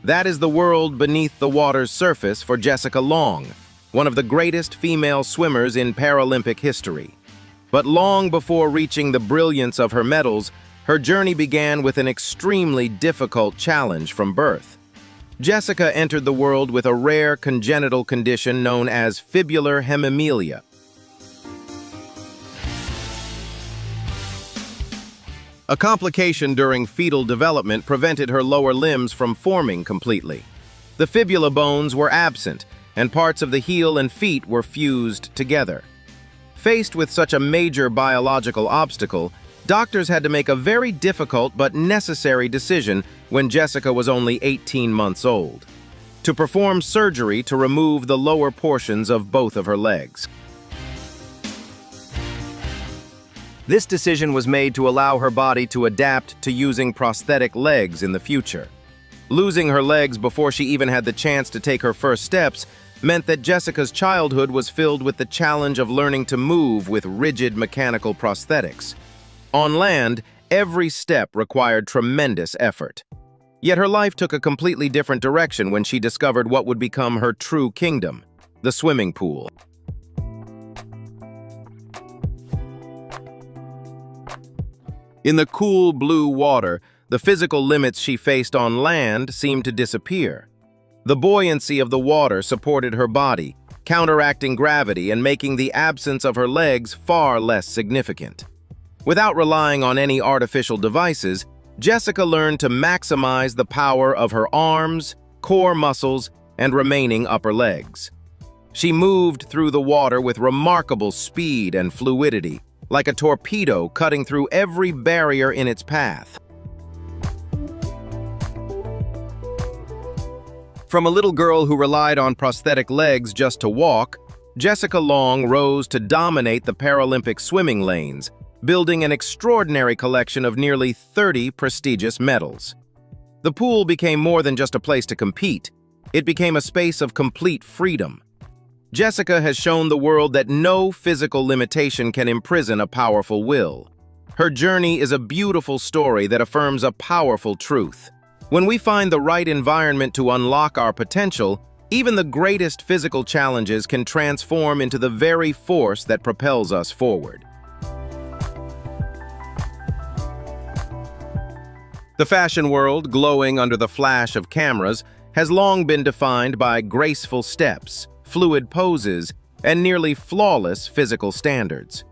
That is the world beneath the water's surface for Jessica Long, one of the greatest female swimmers in Paralympic history. But long before reaching the brilliance of her medals, her journey began with an extremely difficult challenge from birth. Jessica entered the world with a rare congenital condition known as fibular hemimelia. A complication during fetal development prevented her lower limbs from forming completely. The fibula bones were absent, and parts of the heel and feet were fused together. Faced with such a major biological obstacle, doctors had to make a very difficult but necessary decision when Jessica was only 18 months old: to perform surgery to remove the lower portions of both of her legs. This decision was made to allow her body to adapt to using prosthetic legs in the future. Losing her legs before she even had the chance to take her first steps meant that Jessica's childhood was filled with the challenge of learning to move with rigid mechanical prosthetics. On land, every step required tremendous effort. Yet her life took a completely different direction when she discovered what would become her true kingdom: the swimming pool. In the cool blue water, the physical limits she faced on land seemed to disappear. The buoyancy of the water supported her body, counteracting gravity and making the absence of her legs far less significant. Without relying on any artificial devices, Jessica learned to maximize the power of her arms, core muscles, and remaining upper legs. She moved through the water with remarkable speed and fluidity, like a torpedo cutting through every barrier in its path. From a little girl who relied on prosthetic legs just to walk, Jessica Long rose to dominate the Paralympic swimming lanes, building an extraordinary collection of nearly 30 prestigious medals. The pool became more than just a place to compete. It became a space of complete freedom. Jessica has shown the world that no physical limitation can imprison a powerful will. Her journey is a beautiful story that affirms a powerful truth. When we find the right environment to unlock our potential, even the greatest physical challenges can transform into the very force that propels us forward. The fashion world, glowing under the flash of cameras, has long been defined by graceful steps, fluid poses, and nearly flawless physical standards.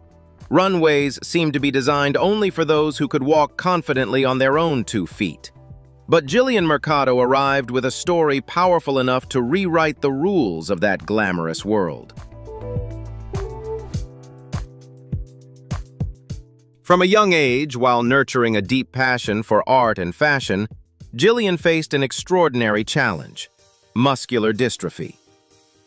Runways seem to be designed only for those who could walk confidently on their own 2 feet. But Jillian Marcato arrived with a story powerful enough to rewrite the rules of that glamorous world. From a young age, while nurturing a deep passion for art and fashion, Jillian faced an extraordinary challenge: muscular dystrophy.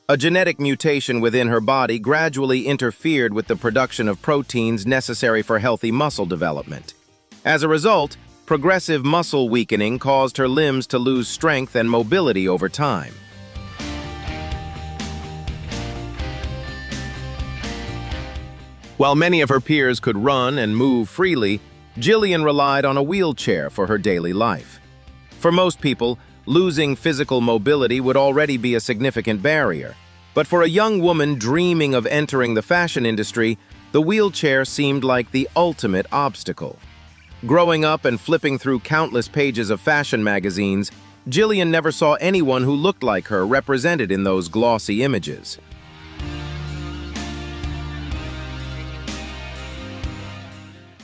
A genetic mutation within her body gradually interfered with the production of proteins necessary for healthy muscle development. As a result, progressive muscle weakening caused her limbs to lose strength and mobility over time. While many of her peers could run and move freely, Jillian relied on a wheelchair for her daily life. For most people, losing physical mobility would already be a significant barrier. But for a young woman dreaming of entering the fashion industry, the wheelchair seemed like the ultimate obstacle. Growing up and flipping through countless pages of fashion magazines, Jillian never saw anyone who looked like her represented in those glossy images.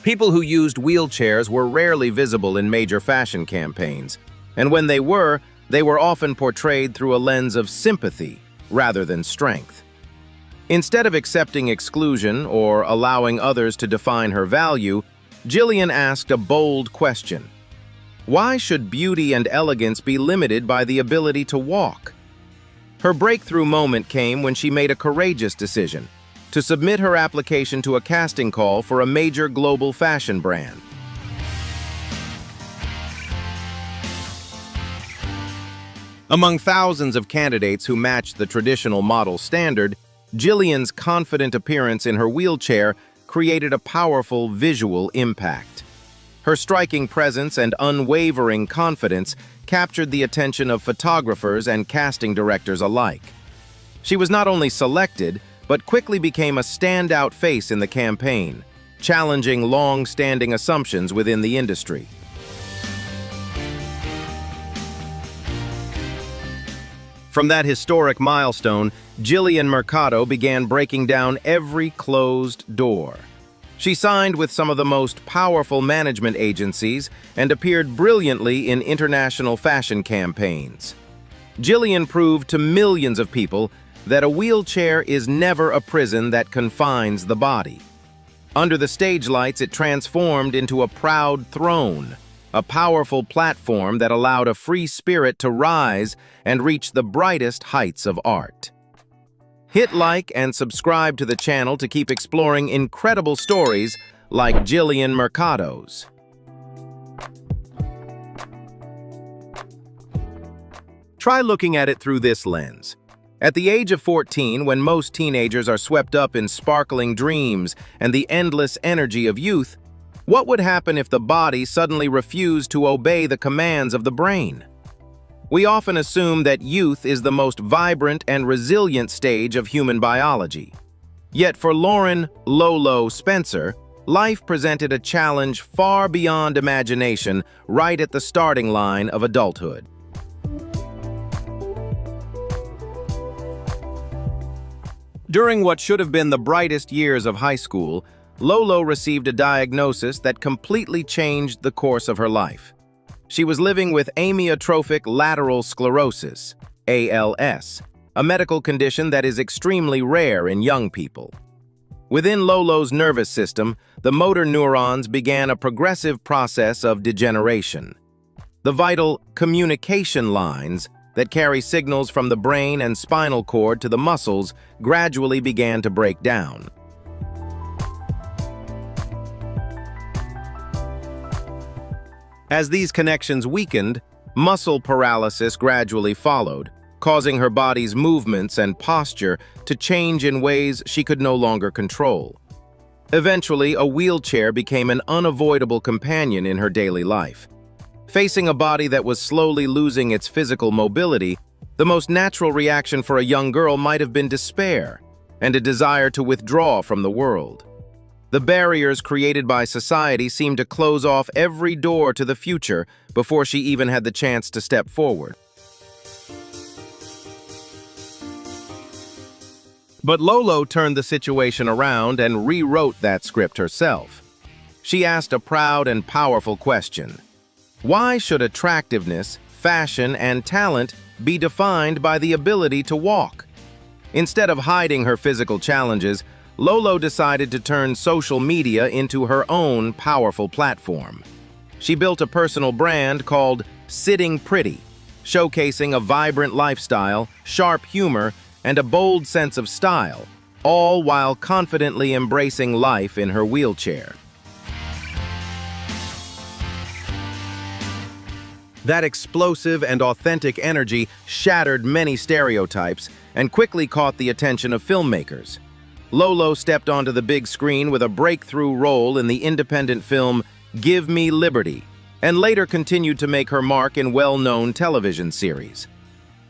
People who used wheelchairs were rarely visible in major fashion campaigns, and when they were often portrayed through a lens of sympathy rather than strength. Instead of accepting exclusion or allowing others to define her value, Jillian asked a bold question: why should beauty and elegance be limited by the ability to walk? Her breakthrough moment came when she made a courageous decision: to submit her application to a casting call for a major global fashion brand. Among thousands of candidates who matched the traditional model standard, Jillian's confident appearance in her wheelchair created a powerful visual impact. Her striking presence and unwavering confidence captured the attention of photographers and casting directors alike. She was not only selected, but quickly became a standout face in the campaign, challenging long-standing assumptions within the industry. From that historic milestone, Jillian Marcato began breaking down every closed door. She signed with some of the most powerful management agencies and appeared brilliantly in international fashion campaigns. Jillian proved to millions of people that a wheelchair is never a prison that confines the body. Under the stage lights, it transformed into a proud throne, a powerful platform that allowed a free spirit to rise and reach the brightest heights of art. Hit like and subscribe to the channel to keep exploring incredible stories like Jillian Marcato's. Try looking at it through this lens. At the age of 14, when most teenagers are swept up in sparkling dreams and the endless energy of youth, what would happen if the body suddenly refused to obey the commands of the brain? We often assume that youth is the most vibrant and resilient stage of human biology. Yet for Lauren "Lolo" Spencer, life presented a challenge far beyond imagination right at the starting line of adulthood. During what should have been the brightest years of high school, Lolo received a diagnosis that completely changed the course of her life. She was living with amyotrophic lateral sclerosis, ALS, a medical condition that is extremely rare in young people. Within Lolo's nervous system, the motor neurons began a progressive process of degeneration. The vital communication lines that carry signals from the brain and spinal cord to the muscles gradually began to break down. As these connections weakened, muscle paralysis gradually followed, causing her body's movements and posture to change in ways she could no longer control. Eventually, a wheelchair became an unavoidable companion in her daily life. Facing a body that was slowly losing its physical mobility, the most natural reaction for a young girl might have been despair and a desire to withdraw from the world. The barriers created by society seemed to close off every door to the future before she even had the chance to step forward. But Lolo turned the situation around and rewrote that script herself. She asked a proud and powerful question. Why should attractiveness, fashion, and talent be defined by the ability to walk? Instead of hiding her physical challenges, Lolo decided to turn social media into her own powerful platform. She built a personal brand called Sitting Pretty, showcasing a vibrant lifestyle, sharp humor, and a bold sense of style, all while confidently embracing life in her wheelchair. That explosive and authentic energy shattered many stereotypes and quickly caught the attention of filmmakers. Lolo stepped onto the big screen with a breakthrough role in the independent film Give Me Liberty, and later continued to make her mark in well-known television series.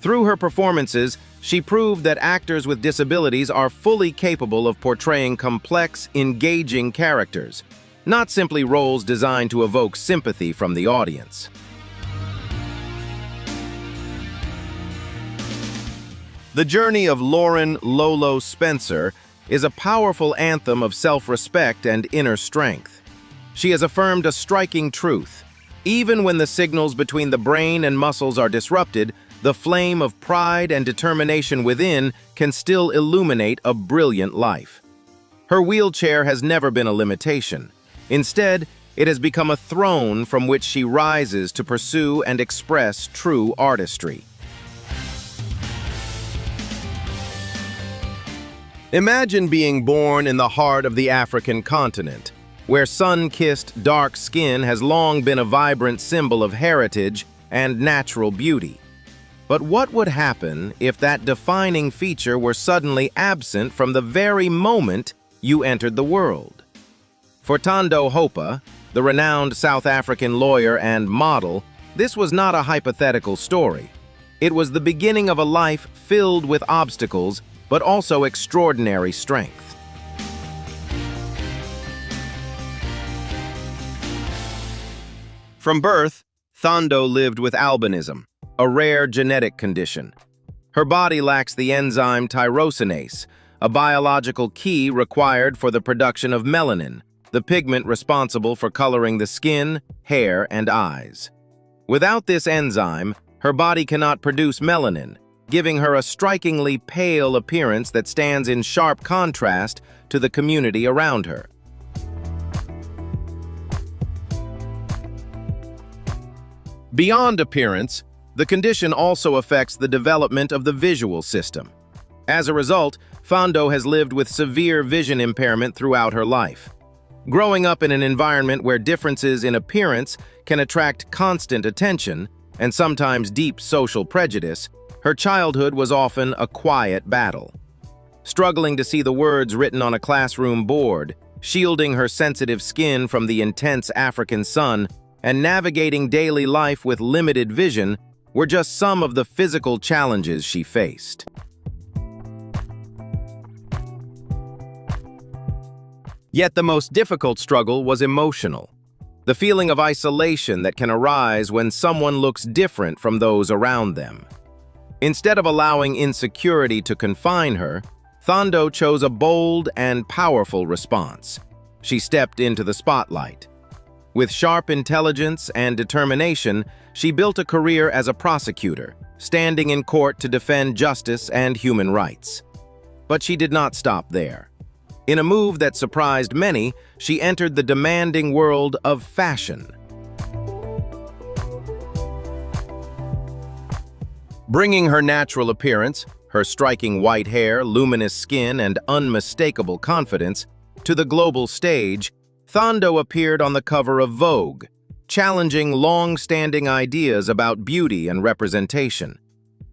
Through her performances, she proved that actors with disabilities are fully capable of portraying complex, engaging characters, not simply roles designed to evoke sympathy from the audience. The journey of Lauren "Lolo" Spencer is a powerful anthem of self-respect and inner strength. She has affirmed a striking truth. Even when the signals between the brain and muscles are disrupted, the flame of pride and determination within can still illuminate a brilliant life. Her wheelchair has never been a limitation. Instead, it has become a throne from which she rises to pursue and express true artistry. Imagine being born in the heart of the African continent, where sun-kissed dark skin has long been a vibrant symbol of heritage and natural beauty. But what would happen if that defining feature were suddenly absent from the very moment you entered the world? For Tando Hopa, the renowned South African lawyer and model, this was not a hypothetical story. It was the beginning of a life filled with obstacles, but also extraordinary strength. From birth, Tando lived with albinism, a rare genetic condition. Her body lacks the enzyme tyrosinase, a biological key required for the production of melanin, the pigment responsible for coloring the skin, hair, and eyes. Without this enzyme, her body cannot produce melanin, giving her a strikingly pale appearance that stands in sharp contrast to the community around her. Beyond appearance, the condition also affects the development of the visual system. As a result, Tando has lived with severe vision impairment throughout her life. Growing up in an environment where differences in appearance can attract constant attention and sometimes deep social prejudice, her childhood was often a quiet battle. Struggling to see the words written on a classroom board, shielding her sensitive skin from the intense African sun, and navigating daily life with limited vision were just some of the physical challenges she faced. Yet the most difficult struggle was emotional. The feeling of isolation that can arise when someone looks different from those around them. Instead of allowing insecurity to confine her, Tando chose a bold and powerful response. She stepped into the spotlight. With sharp intelligence and determination, she built a career as a prosecutor, standing in court to defend justice and human rights. But she did not stop there. In a move that surprised many, she entered the demanding world of fashion. Bringing her natural appearance, her striking white hair, luminous skin, and unmistakable confidence to the global stage, Tando appeared on the cover of Vogue, challenging long-standing ideas about beauty and representation.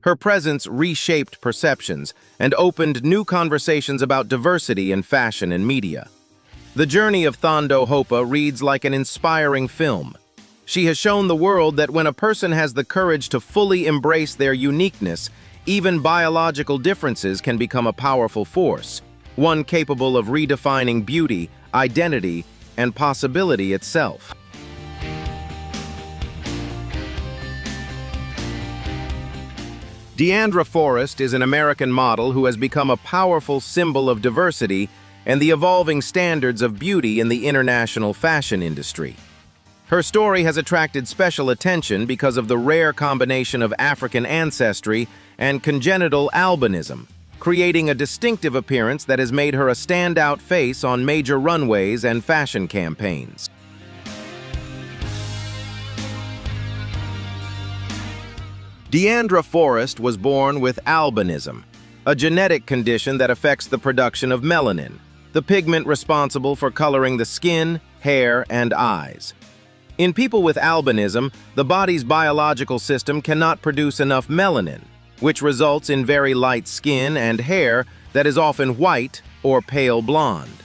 Her presence reshaped perceptions and opened new conversations about diversity in fashion and media. The journey of Tando Hopa reads like an inspiring film. She has shown the world that when a person has the courage to fully embrace their uniqueness, even biological differences can become a powerful force, one capable of redefining beauty, identity, and possibility itself. Deandra Forest is an American model who has become a powerful symbol of diversity and the evolving standards of beauty in the international fashion industry. Her story has attracted special attention because of the rare combination of African ancestry and congenital albinism, creating a distinctive appearance that has made her a standout face on major runways and fashion campaigns. Deandra Forest was born with albinism, a genetic condition that affects the production of melanin, the pigment responsible for coloring the skin, hair, and eyes. In people with albinism, the body's biological system cannot produce enough melanin, which results in very light skin and hair that is often white or pale blonde.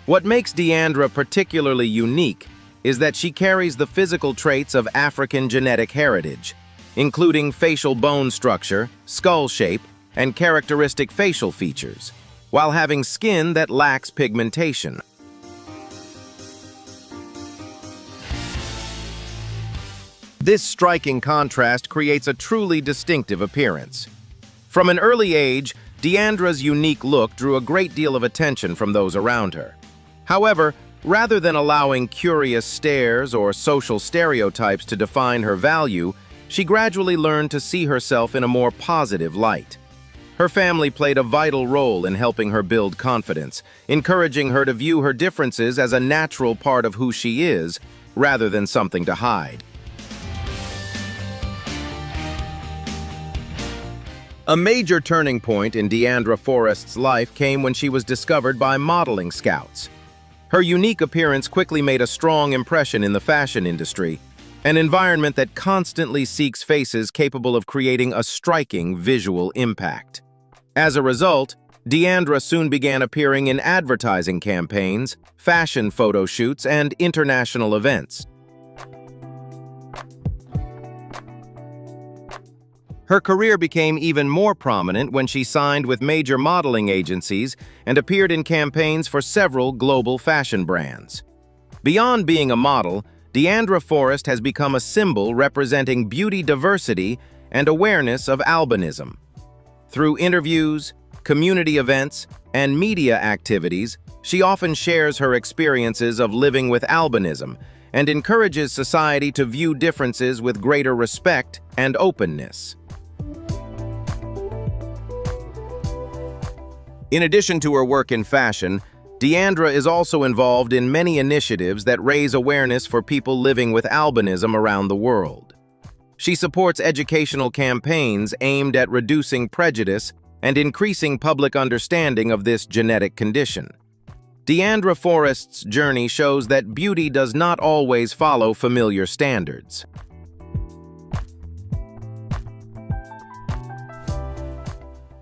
What makes Deandra particularly unique is that she carries the physical traits of African genetic heritage, including facial bone structure, skull shape, and characteristic facial features, while having skin that lacks pigmentation. This striking contrast creates a truly distinctive appearance. From an early age, Deandra's unique look drew a great deal of attention from those around her. However, rather than allowing curious stares or social stereotypes to define her value, she gradually learned to see herself in a more positive light. Her family played a vital role in helping her build confidence, encouraging her to view her differences as a natural part of who she is, rather than something to hide. A major turning point in Deandra Forest's life came when she was discovered by modeling scouts. Her unique appearance quickly made a strong impression in the fashion industry, an environment that constantly seeks faces capable of creating a striking visual impact. As a result, Deandra soon began appearing in advertising campaigns, fashion photo shoots, and international events. Her career became even more prominent when she signed with major modeling agencies and appeared in campaigns for several global fashion brands. Beyond being a model, Deandra Forest has become a symbol representing beauty diversity and awareness of albinism. Through interviews, community events, and media activities, she often shares her experiences of living with albinism and encourages society to view differences with greater respect and openness. In addition to her work in fashion, Deandra is also involved in many initiatives that raise awareness for people living with albinism around the world. She supports educational campaigns aimed at reducing prejudice and increasing public understanding of this genetic condition. Deandra Forest's journey shows that beauty does not always follow familiar standards.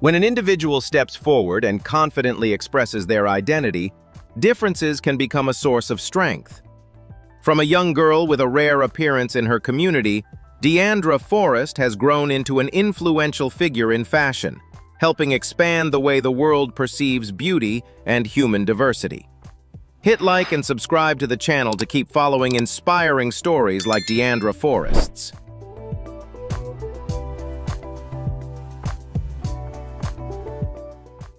When an individual steps forward and confidently expresses their identity, differences can become a source of strength. From a young girl with a rare appearance in her community, Deandra Forest has grown into an influential figure in fashion, helping expand the way the world perceives beauty and human diversity. Hit like and subscribe to the channel to keep following inspiring stories like Deandra Forest's.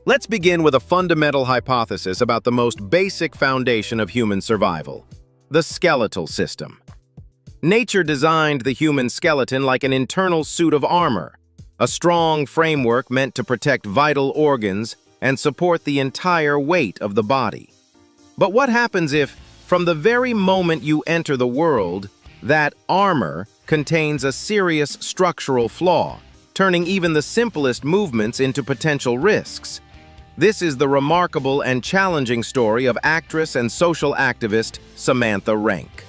Let's begin with a fundamental hypothesis about the most basic foundation of human survival: the skeletal system. Nature designed the human skeleton like an internal suit of armor, a strong framework meant to protect vital organs and support the entire weight of the body. But what happens if, from the very moment you enter the world, that armor contains a serious structural flaw, turning even the simplest movements into potential risks? This is the remarkable and challenging story of actress and social activist Samantha Rank.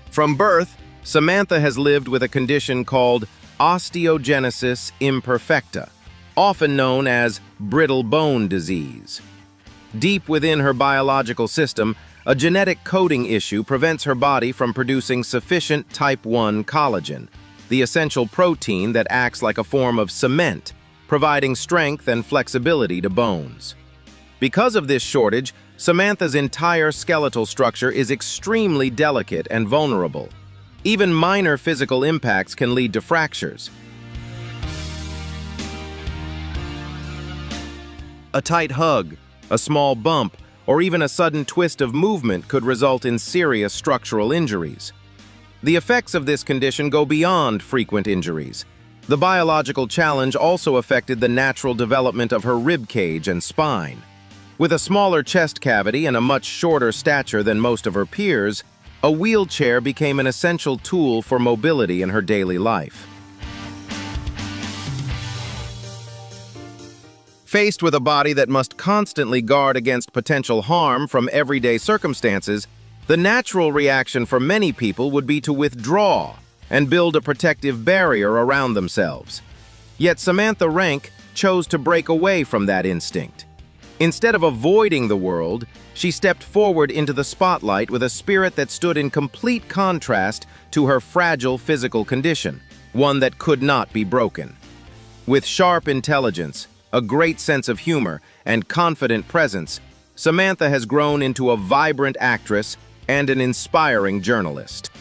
From birth, Samantha has lived with a condition called osteogenesis imperfecta, often known as brittle bone disease. Deep within her biological system, a genetic coding issue prevents her body from producing sufficient type 1 collagen, the essential protein that acts like a form of cement, providing strength and flexibility to bones. Because of this shortage, Samantha's entire skeletal structure is extremely delicate and vulnerable. Even minor physical impacts can lead to fractures. A tight hug, a small bump, or even a sudden twist of movement could result in serious structural injuries. The effects of this condition go beyond frequent injuries. The biological challenge also affected the natural development of her rib cage and spine. With a smaller chest cavity and a much shorter stature than most of her peers, a wheelchair became an essential tool for mobility in her daily life. Faced with a body that must constantly guard against potential harm from everyday circumstances, the natural reaction for many people would be to withdraw and build a protective barrier around themselves. Yet Samantha Rank chose to break away from that instinct. Instead of avoiding the world, she stepped forward into the spotlight with a spirit that stood in complete contrast to her fragile physical condition, one that could not be broken. With sharp intelligence, a great sense of humor, and confident presence, Samantha has grown into a vibrant actress and an inspiring journalist.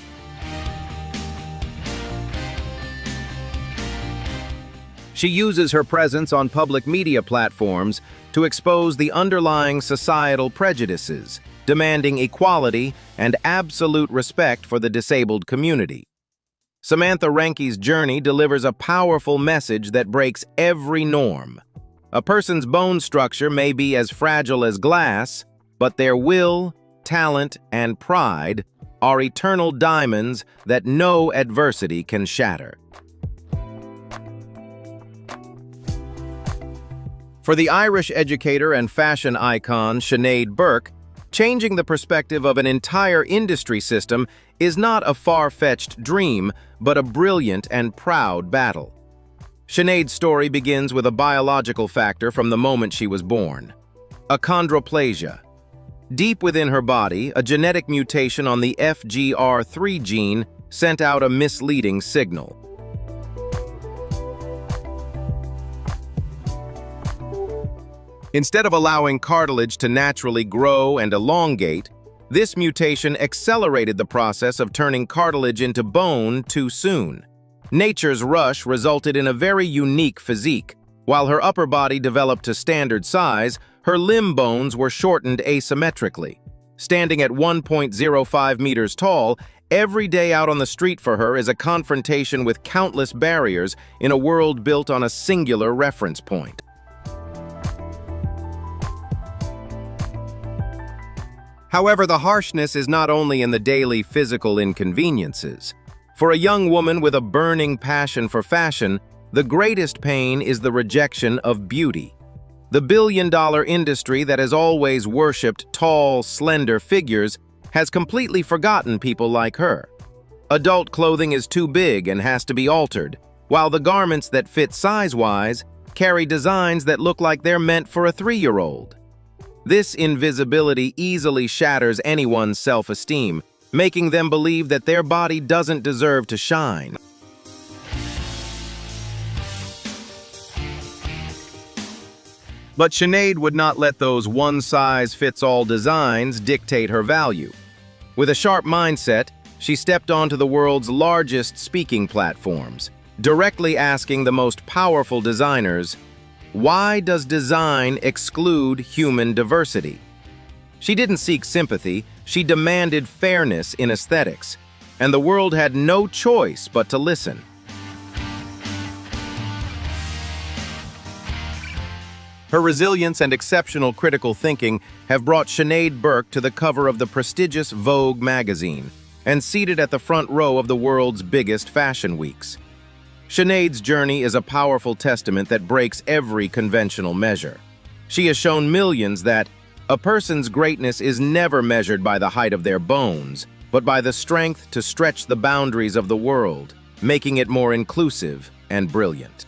She uses her presence on public media platforms to expose the underlying societal prejudices, demanding equality and absolute respect for the disabled community. Samantha Rank's journey delivers a powerful message that breaks every norm. A person's bone structure may be as fragile as glass, but their will, talent, and pride are eternal diamonds that no adversity can shatter. For the Irish educator and fashion icon Chenade Burke, changing the perspective of an entire industry system is not a far-fetched dream, but a brilliant and proud battle. Chenade's story begins with a biological factor from the moment she was born: achondroplasia. Deep within her body, a genetic mutation on the FGR3 gene sent out a misleading signal. Instead of allowing cartilage to naturally grow and elongate, this mutation accelerated the process of turning cartilage into bone too soon. Nature's rush resulted in a very unique physique. While her upper body developed to standard size, her limb bones were shortened asymmetrically. Standing at 1.05 meters tall, every day out on the street for her is a confrontation with countless barriers in a world built on a singular reference point. However, the harshness is not only in the daily physical inconveniences. For a young woman with a burning passion for fashion, the greatest pain is the rejection of beauty. The billion-dollar industry that has always worshipped tall, slender figures has completely forgotten people like her. Adult clothing is too big and has to be altered, while the garments that fit size-wise carry designs that look like they're meant for a 3-year-old. This invisibility easily shatters anyone's self-esteem, making them believe that their body doesn't deserve to shine. But Chenade would not let those one-size-fits-all designs dictate her value. With a sharp mindset, she stepped onto the world's largest speaking platforms, directly asking the most powerful designers, "Why does design exclude human diversity?" She didn't seek sympathy, she demanded fairness in aesthetics, and the world had no choice but to listen. Her resilience and exceptional critical thinking have brought Chenade Burke to the cover of the prestigious Vogue magazine and seated at the front row of the world's biggest fashion weeks. Chenade's journey is a powerful testament that breaks every conventional measure. She has shown millions that a person's greatness is never measured by the height of their bones, but by the strength to stretch the boundaries of the world, making it more inclusive and brilliant.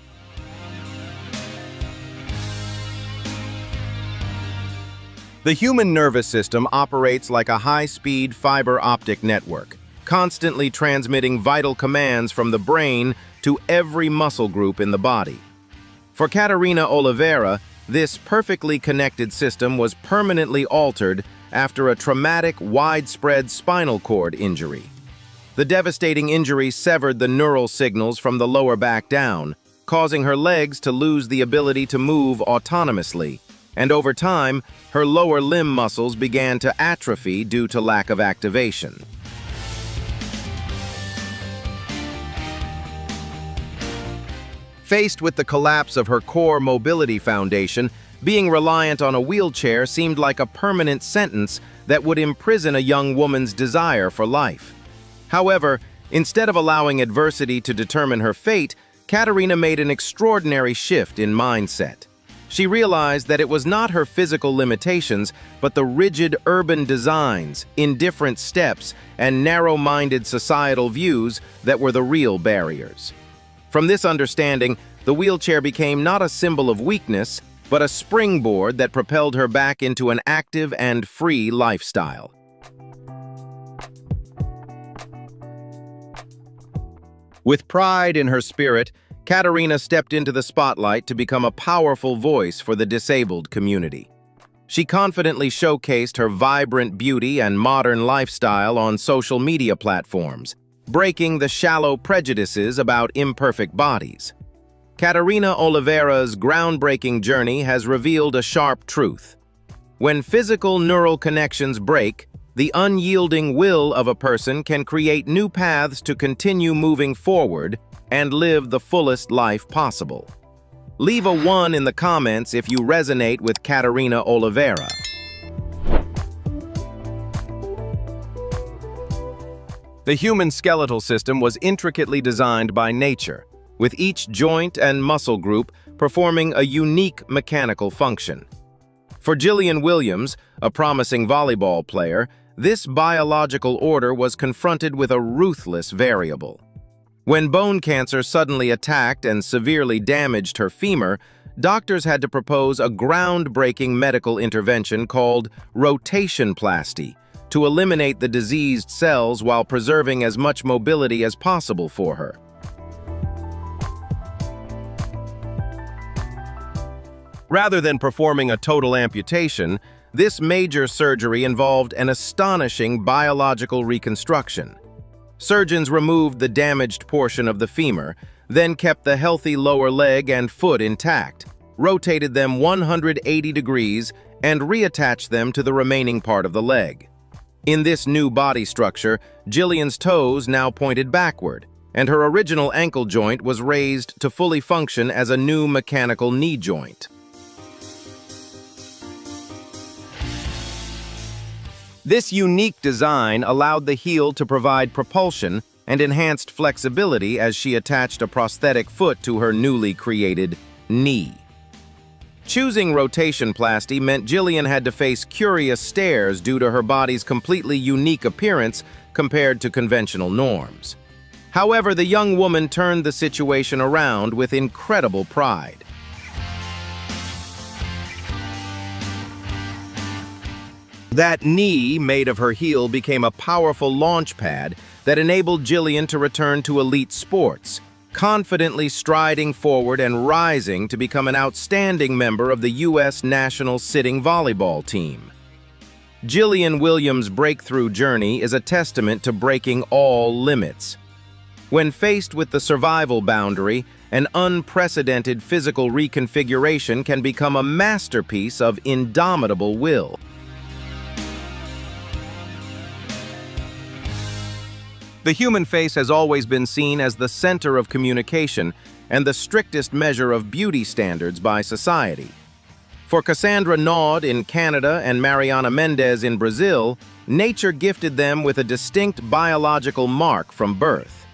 The human nervous system operates like a high-speed fiber optic network, constantly transmitting vital commands from the brain to every muscle group in the body. For Katarina Olivivera, this perfectly connected system was permanently altered after a traumatic, widespread spinal cord injury. The devastating injury severed the neural signals from the lower back down, causing her legs to lose the ability to move autonomously, and over time, her lower limb muscles began to atrophy due to lack of activation. Faced with the collapse of her core mobility foundation, being reliant on a wheelchair seemed like a permanent sentence that would imprison a young woman's desire for life. However, instead of allowing adversity to determine her fate, Katarina made an extraordinary shift in mindset. She realized that it was not her physical limitations, but the rigid urban designs, indifferent steps, and narrow-minded societal views that were the real barriers. From this understanding, the wheelchair became not a symbol of weakness, but a springboard that propelled her back into an active and free lifestyle. With pride in her spirit, Katarina stepped into the spotlight to become a powerful voice for the disabled community. She confidently showcased her vibrant beauty and modern lifestyle on social media platforms, breaking the shallow prejudices about imperfect bodies. Katarina Olivivera's groundbreaking journey has revealed a sharp truth. When physical neural connections break, the unyielding will of a person can create new paths to continue moving forward and live the fullest life possible. Leave a 1 in the comments if you resonate with Katarina Olivivera. The human skeletal system was intricately designed by nature, with each joint and muscle group performing a unique mechanical function. For Jillian Williams, a promising volleyball player, this biological order was confronted with a ruthless variable. When bone cancer suddenly attacked and severely damaged her femur, doctors had to propose a groundbreaking medical intervention called rotationplasty to eliminate the diseased cells while preserving as much mobility as possible for her. Rather than performing a total amputation, this major surgery involved an astonishing biological reconstruction. Surgeons removed the damaged portion of the femur, then kept the healthy lower leg and foot intact, rotated them 180 degrees, and reattached them to the remaining part of the leg. In this new body structure, Jillian's toes now pointed backward, and her original ankle joint was raised to fully function as a new mechanical knee joint. This unique design allowed the heel to provide propulsion and enhanced flexibility as she attached a prosthetic foot to her newly created knee. Choosing rotationplasty meant Jillian had to face curious stares due to her body's completely unique appearance compared to conventional norms. However, the young woman turned the situation around with incredible pride. That knee made of her heel became a powerful launch pad that enabled Jillian to return to elite sports, confidently striding forward and rising to become an outstanding member of the U.S. national sitting volleyball team. Jillian Williams' breakthrough journey is a testament to breaking all limits. When faced with the survival boundary, an unprecedented physical reconfiguration can become a masterpiece of indomitable will. The human face has always been seen as the center of communication and the strictest measure of beauty standards by society. For Cassandra Naud in Canada and Mariana Mendez in Brazil, nature gifted them with a distinct biological mark from birth.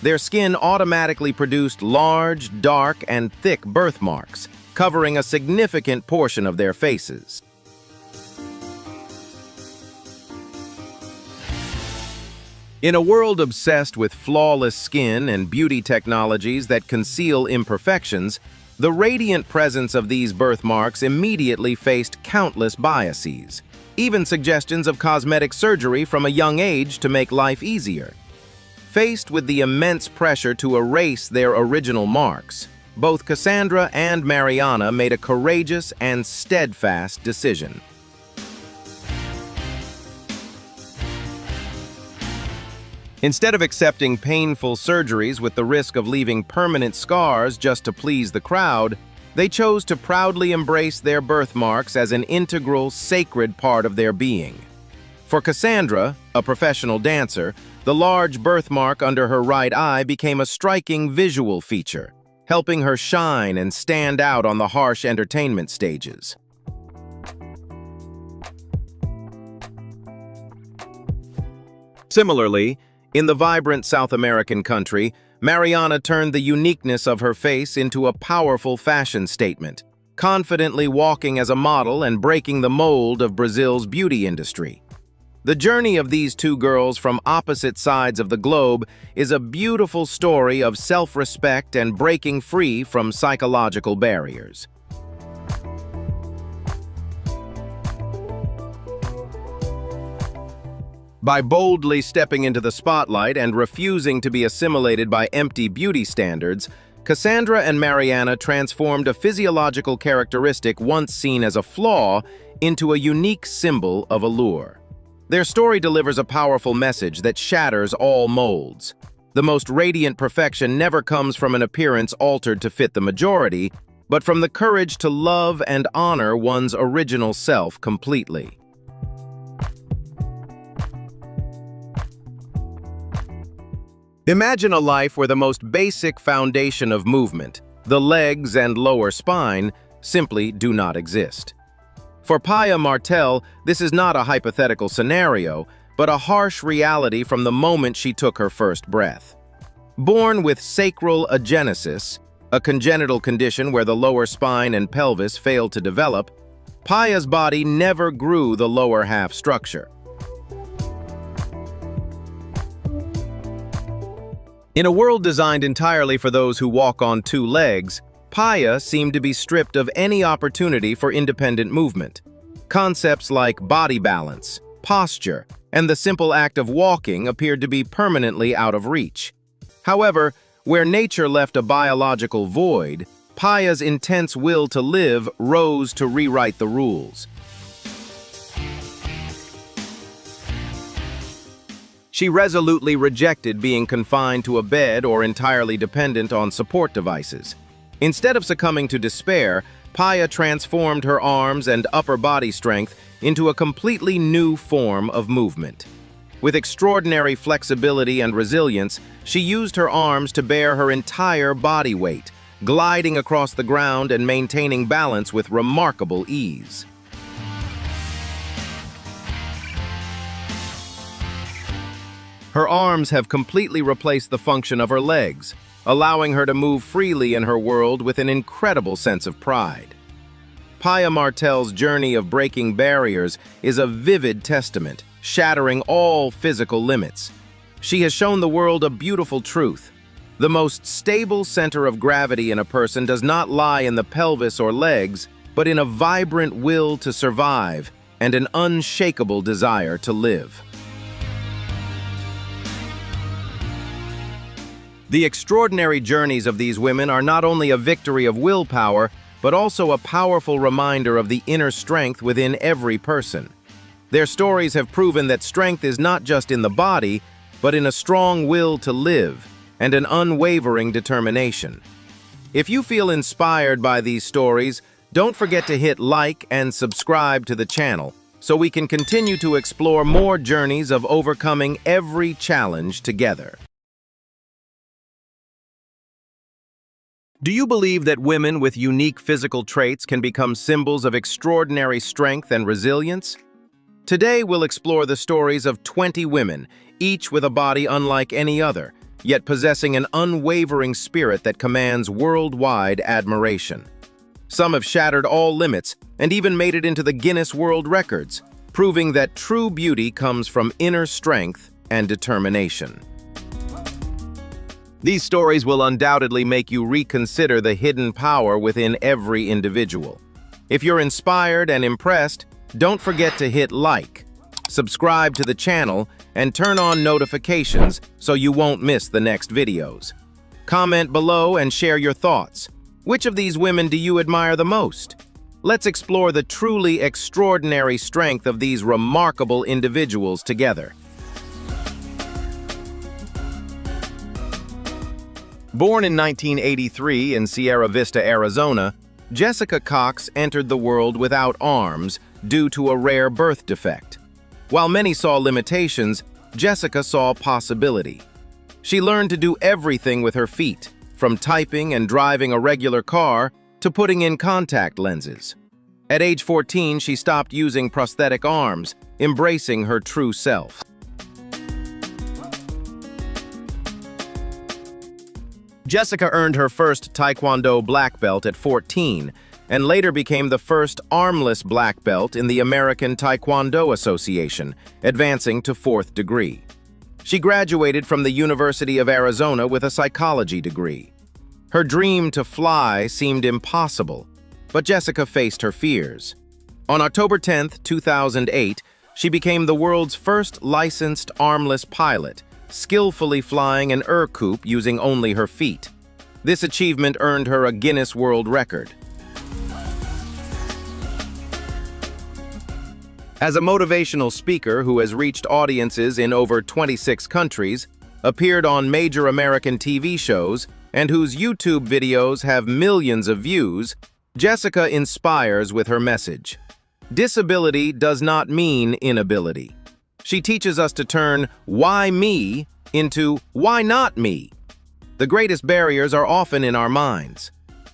Their skin automatically produced large, dark, and thick birthmarks, covering a significant portion of their faces. In a world obsessed with flawless skin and beauty technologies that conceal imperfections, the radiant presence of these birthmarks immediately faced countless biases, even suggestions of cosmetic surgery from a young age to make life easier. Faced with the immense pressure to erase their original marks, both Cassandra and Mariana made a courageous and steadfast decision. Instead of accepting painful surgeries with the risk of leaving permanent scars just to please the crowd, they chose to proudly embrace their birthmarks as an integral, sacred part of their being. For Cassandra, a professional dancer, the large birthmark under her right eye became a striking visual feature, helping her shine and stand out on the harsh entertainment stages. Similarly, in the vibrant South American country, Mariana turned the uniqueness of her face into a powerful fashion statement, confidently walking as a model and breaking the mold of Brazil's beauty industry. The journey of these two girls from opposite sides of the globe is a beautiful story of self-respect and breaking free from psychological barriers. By boldly stepping into the spotlight and refusing to be assimilated by empty beauty standards, Cassandra and Mariana transformed a physiological characteristic once seen as a flaw into a unique symbol of allure. Their story delivers a powerful message that shatters all molds. The most radiant perfection never comes from an appearance altered to fit the majority, but from the courage to love and honor one's original self completely. Imagine a life where the most basic foundation of movement, the legs and lower spine, simply do not exist. For Paya Martel, this is not a hypothetical scenario, but a harsh reality from the moment she took her first breath. Born with sacral agenesis, a congenital condition where the lower spine and pelvis failed to develop, Paya's body never grew the lower half structure. In a world designed entirely for those who walk on two legs, Paya seemed to be stripped of any opportunity for independent movement. Concepts like body balance, posture, and the simple act of walking appeared to be permanently out of reach. However, where nature left a biological void, Paya's intense will to live rose to rewrite the rules. She resolutely rejected being confined to a bed or entirely dependent on support devices. Instead of succumbing to despair, Paya transformed her arms and upper body strength into a completely new form of movement. With extraordinary flexibility and resilience, she used her arms to bear her entire body weight, gliding across the ground and maintaining balance with remarkable ease. Her arms have completely replaced the function of her legs, allowing her to move freely in her world with an incredible sense of pride. Paya Martel's journey of breaking barriers is a vivid testament, shattering all physical limits. She has shown the world a beautiful truth. The most stable center of gravity in a person does not lie in the pelvis or legs, but in a vibrant will to survive and an unshakable desire to live. The extraordinary journeys of these women are not only a victory of willpower, but also a powerful reminder of the inner strength within every person. Their stories have proven that strength is not just in the body, but in a strong will to live and an unwavering determination. If you feel inspired by these stories, don't forget to hit like and subscribe to the channel so we can continue to explore more journeys of overcoming every challenge together. Do you believe that women with unique physical traits can become symbols of extraordinary strength and resilience? Today, we'll explore the stories of 20 women, each with a body unlike any other, yet possessing an unwavering spirit that commands worldwide admiration. Some have shattered all limits and even made it into the Guinness World Records, proving that true beauty comes from inner strength and determination. These stories will undoubtedly make you reconsider the hidden power within every individual. If you're inspired and impressed, don't forget to hit like, subscribe to the channel, and turn on notifications so you won't miss the next videos. Comment below and share your thoughts. Which of these women do you admire the most? Let's explore the truly extraordinary strength of these remarkable individuals together. Born in 1983 in Sierra Vista, Arizona, Jessica Cox entered the world without arms due to a rare birth defect. While many saw limitations, Jessica saw possibility. She learned to do everything with her feet, from typing and driving a regular car to putting in contact lenses. At age 14, she stopped using prosthetic arms, embracing her true self. Jessica earned her first Taekwondo black belt at 14 and later became the first armless black belt in the American Taekwondo Association, advancing to 4th degree. She graduated from the University of Arizona with a psychology degree. Her dream to fly seemed impossible, but Jessica faced her fears. On October 10, 2008, she became the world's first licensed armless pilot, skillfully flying an coupe using only her feet. This achievement earned her a Guinness World Record. As a motivational speaker who has reached audiences in over 26 countries, appeared on major American TV shows, and whose YouTube videos have millions of views, Jessica inspires with her message. Disability does not mean inability. She teaches us to turn "why me" into "why not me?" The greatest barriers are often in our minds.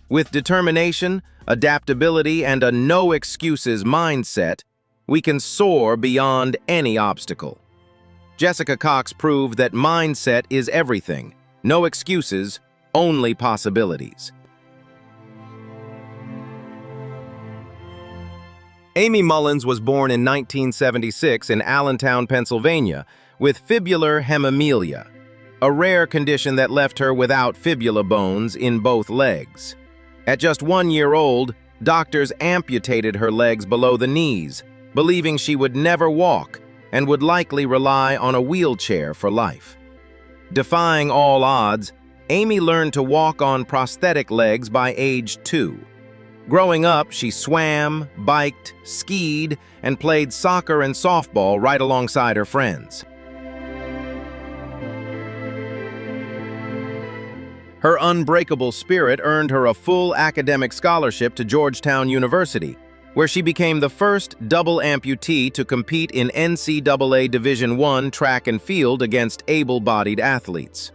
With determination, adaptability, and a no-excuses mindset, we can soar beyond any obstacle. Jessica Cox proved that mindset is everything. No excuses, only possibilities. Amy Mullins was born in 1976 in Allentown, Pennsylvania, with fibular hemimelia, a rare condition that left her without fibula bones in both legs. At just 1 year old, doctors amputated her legs below the knees, believing she would never walk and would likely rely on a wheelchair for life. Defying all odds, Amy learned to walk on prosthetic legs by age 2. Growing up, she swam, biked, skied, and played soccer and softball right alongside her friends. Her unbreakable spirit earned her a full academic scholarship to Georgetown University, where she became the first double amputee to compete in NCAA Division I track and field against able-bodied athletes.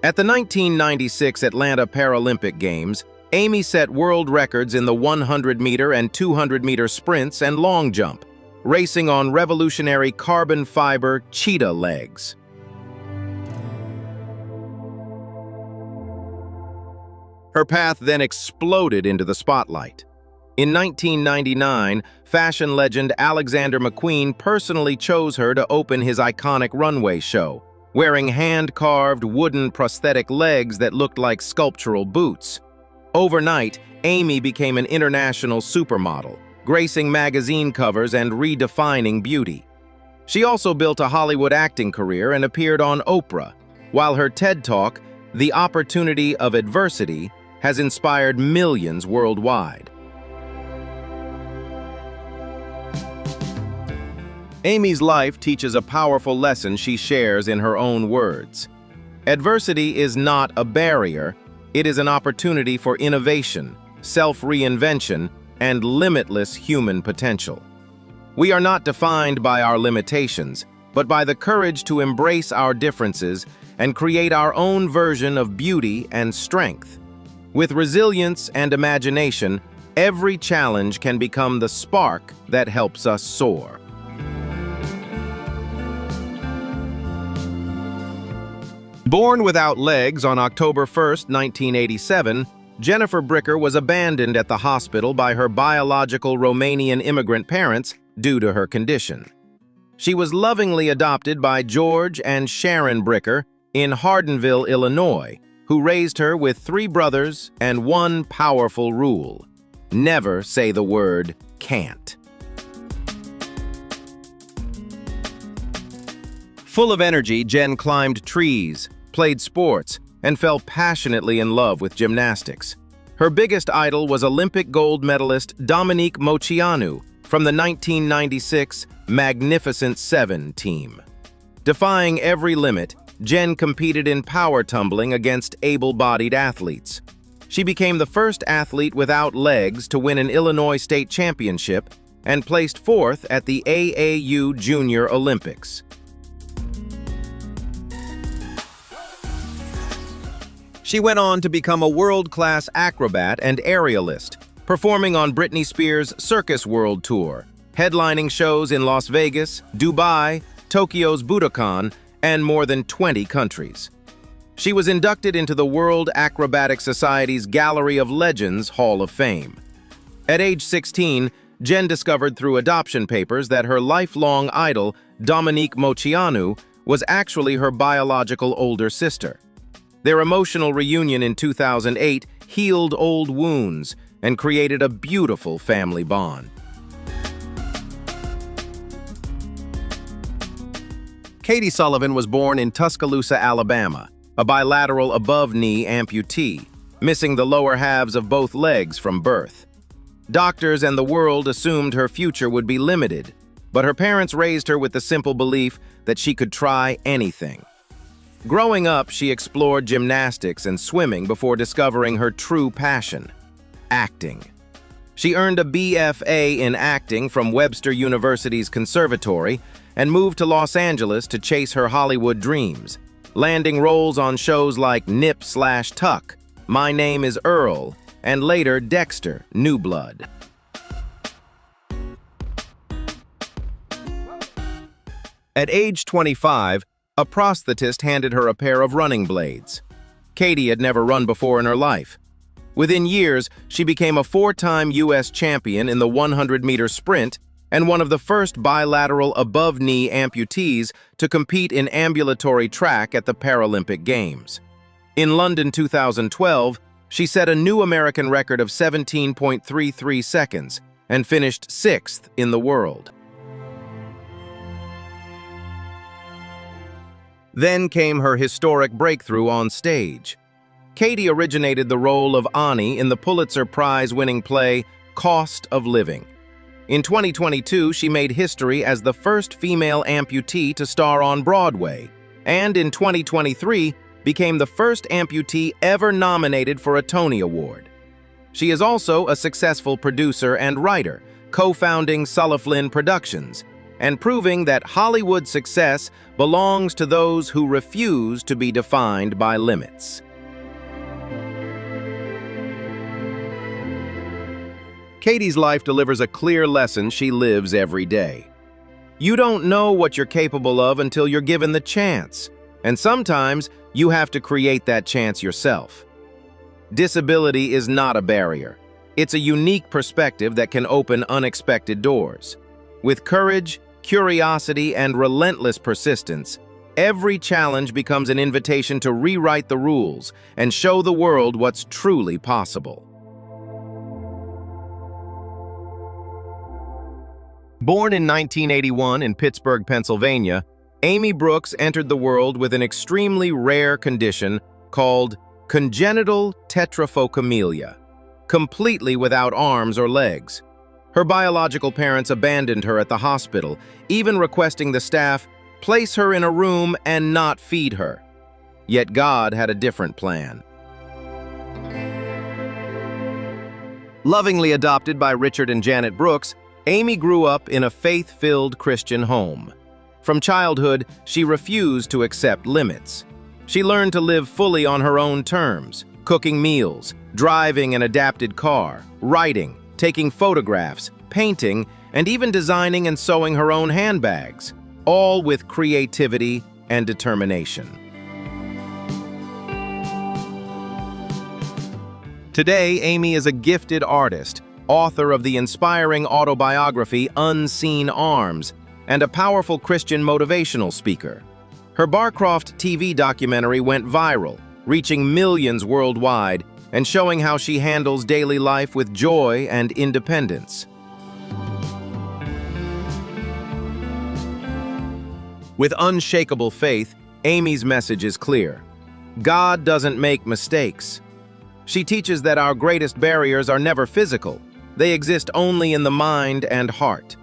At the 1996 Atlanta Paralympic Games, Amy set world records in the 100-meter and 200-meter sprints and long jump, racing on revolutionary carbon fiber cheetah legs. Her path then exploded into the spotlight. In 1999, fashion legend Alexander McQueen personally chose her to open his iconic runway show, wearing hand-carved wooden prosthetic legs that looked like sculptural boots. Overnight, Amy became an international supermodel, gracing magazine covers and redefining beauty. She also built a Hollywood acting career and appeared on Oprah, while her TED Talk, The Opportunity of Adversity, has inspired millions worldwide. Amy's life teaches a powerful lesson she shares in her own words. Adversity is not a barrier, it is an opportunity for innovation, self-reinvention, and limitless human potential. We are not defined by our limitations, but by the courage to embrace our differences and create our own version of beauty and strength. With resilience and imagination, every challenge can become the spark that helps us soar. Born without legs on October 1, 1987, Jennifer Bricker was abandoned at the hospital by her biological Romanian immigrant parents due to her condition. She was lovingly adopted by George and Sharon Bricker in Hardinville, Illinois, who raised her with 3 brothers and one powerful rule: never say the word can't. Full of energy, Jen climbed trees, played sports, and fell passionately in love with gymnastics. Her biggest idol was Olympic gold medalist Dominique Moceanu from the 1996 Magnificent Seven team. Defying every limit, Jen competed in power tumbling against able-bodied athletes. She became the first athlete without legs to win an Illinois state championship and placed 4th at the AAU Junior Olympics. She went on to become a world-class acrobat and aerialist, performing on Britney Spears' Circus World Tour, headlining shows in Las Vegas, Dubai, Tokyo's Budokan, and more than 20 countries. She was inducted into the World Acrobatic Society's Gallery of Legends Hall of Fame. At age 16, Jen discovered through adoption papers that her lifelong idol, Dominique Moceanu, was actually her biological older sister. Their emotional reunion in 2008 healed old wounds and created a beautiful family bond. Katie Sullivan was born in Tuscaloosa, Alabama, a bilateral above-knee amputee, missing the lower halves of both legs from birth. Doctors and the world assumed her future would be limited, but her parents raised her with the simple belief that she could try anything. Growing up, she explored gymnastics and swimming before discovering her true passion: acting. She earned a BFA in acting from Webster University's Conservatory and moved to Los Angeles to chase her Hollywood dreams, landing roles on shows like Nip/Tuck, My Name is Earl, and later Dexter: New Blood. At age 25, a prosthetist handed her a pair of running blades. Katie had never run before in her life. Within years, she became a 4-time U.S. champion in the 100-meter sprint and one of the first bilateral above-knee amputees to compete in ambulatory track at the Paralympic Games. In London 2012, she set a new American record of 17.33 seconds and finished 6th in the world. Then came her historic breakthrough on stage. Katie originated the role of Ani in the Pulitzer Prize-winning play Cost of Living. In 2022, she made history as the first female amputee to star on Broadway, and in 2023, became the first amputee ever nominated for a Tony Award. She is also a successful producer and writer, co-founding Sullivan Productions, and proving that Hollywood success belongs to those who refuse to be defined by limits. Katie's life delivers a clear lesson she lives every day. You don't know what you're capable of until you're given the chance, and sometimes you have to create that chance yourself. Disability is not a barrier. It's a unique perspective that can open unexpected doors. With courage, curiosity, and relentless persistence, every challenge becomes an invitation to rewrite the rules and show the world what's truly possible. Born in 1981 in Pittsburgh, Pennsylvania, Amy Brooks entered the world with an extremely rare condition called congenital tetraphocamelia, completely without arms or legs. Her biological parents abandoned her at the hospital, even requesting the staff place her in a room and not feed her. Yet God had a different plan. Lovingly adopted by Richard and Janet Brooks, Amy grew up in a faith-filled Christian home. From childhood, she refused to accept limits. She learned to live fully on her own terms, cooking meals, driving an adapted car, writing, taking photographs, painting, and even designing and sewing her own handbags, all with creativity and determination. Today, Amy is a gifted artist, author of the inspiring autobiography Unseen Arms, and a powerful Christian motivational speaker. Her Barcroft TV documentary went viral, reaching millions worldwide and showing how she handles daily life with joy and independence. With unshakable faith, Amy's message is clear. God doesn't make mistakes. She teaches that our greatest barriers are never physical. They exist only in the mind and heart.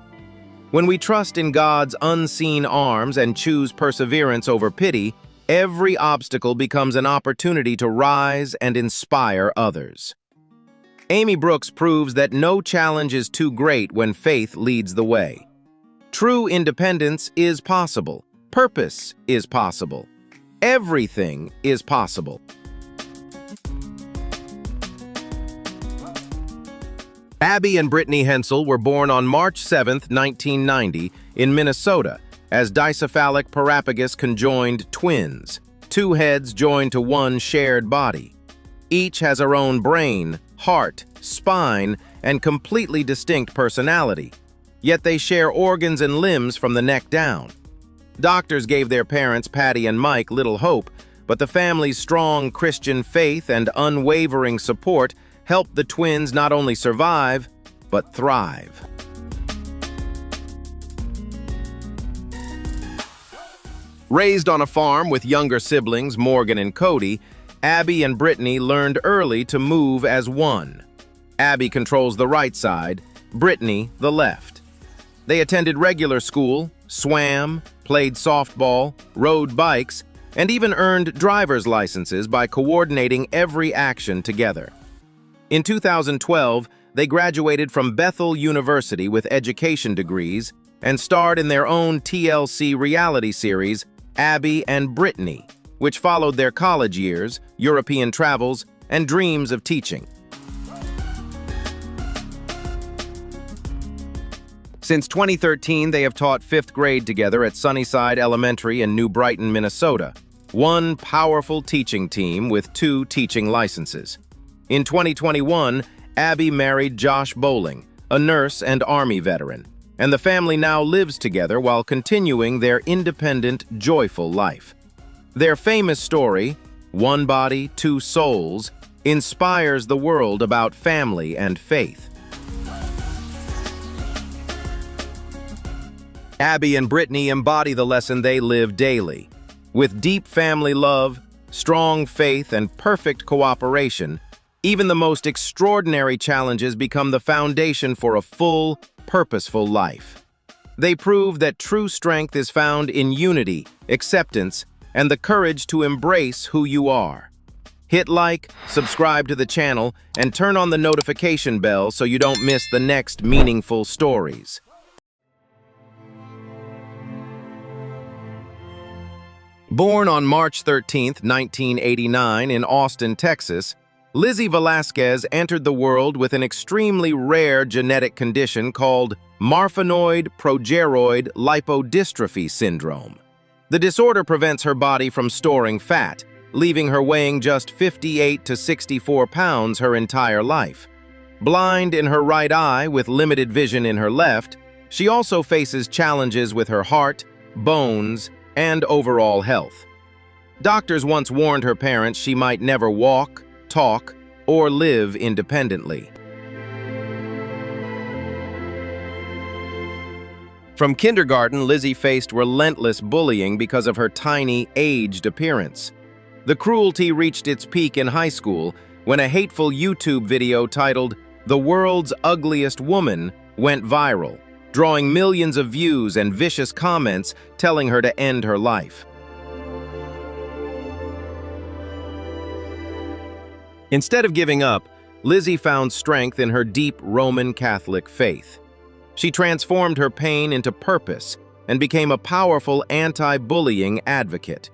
When we trust in God's unseen arms and choose perseverance over pity, every obstacle becomes an opportunity to rise and inspire others. Amy Brooks proves that no challenge is too great when faith leads the way. True independence is possible. Purpose is possible. Everything is possible. Abby and Brittany Hensel were born on March 7, 1990, in Minnesota, as dicephalic parapagus conjoined twins, two heads joined to one shared body. Each has her own brain, heart, spine, and completely distinct personality, yet they share organs and limbs from the neck down. Doctors gave their parents, Patty and Mike, little hope, but the family's strong Christian faith and unwavering support helped the twins not only survive, but thrive. Raised on a farm with younger siblings, Morgan and Cody, Abby and Brittany learned early to move as one. Abby controls the right side, Brittany the left. They attended regular school, swam, played softball, rode bikes, and even earned driver's licenses by coordinating every action together. In 2012, they graduated from Bethel University with education degrees and starred in their own TLC reality series, Abby and Brittany, which followed their college years, European travels, and dreams of teaching. Since 2013, they have taught 5th grade together at Sunnyside Elementary in New Brighton, Minnesota. One powerful teaching team with 2 teaching licenses. In 2021, Abby married Josh Bowling, a nurse and Army veteran, and the family now lives together while continuing their independent, joyful life. Their famous story, One Body, Two Souls, inspires the world about family and faith. Abby and Brittany embody the lesson they live daily. With deep family love, strong faith, and perfect cooperation, even the most extraordinary challenges become the foundation for a full, purposeful life. They prove that true strength is found in unity, acceptance, and the courage to embrace who you are. Hit like, subscribe to the channel, and turn on the notification bell so you don't miss the next meaningful stories. Born on March 13, 1989 in Austin, Texas, Lizzie Velasquez entered the world with an extremely rare genetic condition called Marfanoid progeroid lipodystrophy syndrome. The disorder prevents her body from storing fat, leaving her weighing just 58 to 64 pounds her entire life. Blind in her right eye with limited vision in her left, she also faces challenges with her heart, bones, and overall health. Doctors once warned her parents she might never walk, talk, or live independently. From kindergarten, Lizzie faced relentless bullying because of her tiny, aged appearance. The cruelty reached its peak in high school when a hateful YouTube video titled "The World's Ugliest Woman" went viral, drawing millions of views and vicious comments telling her to end her life. Instead of giving up, Lizzie found strength in her deep Roman Catholic faith. She transformed her pain into purpose and became a powerful anti-bullying advocate.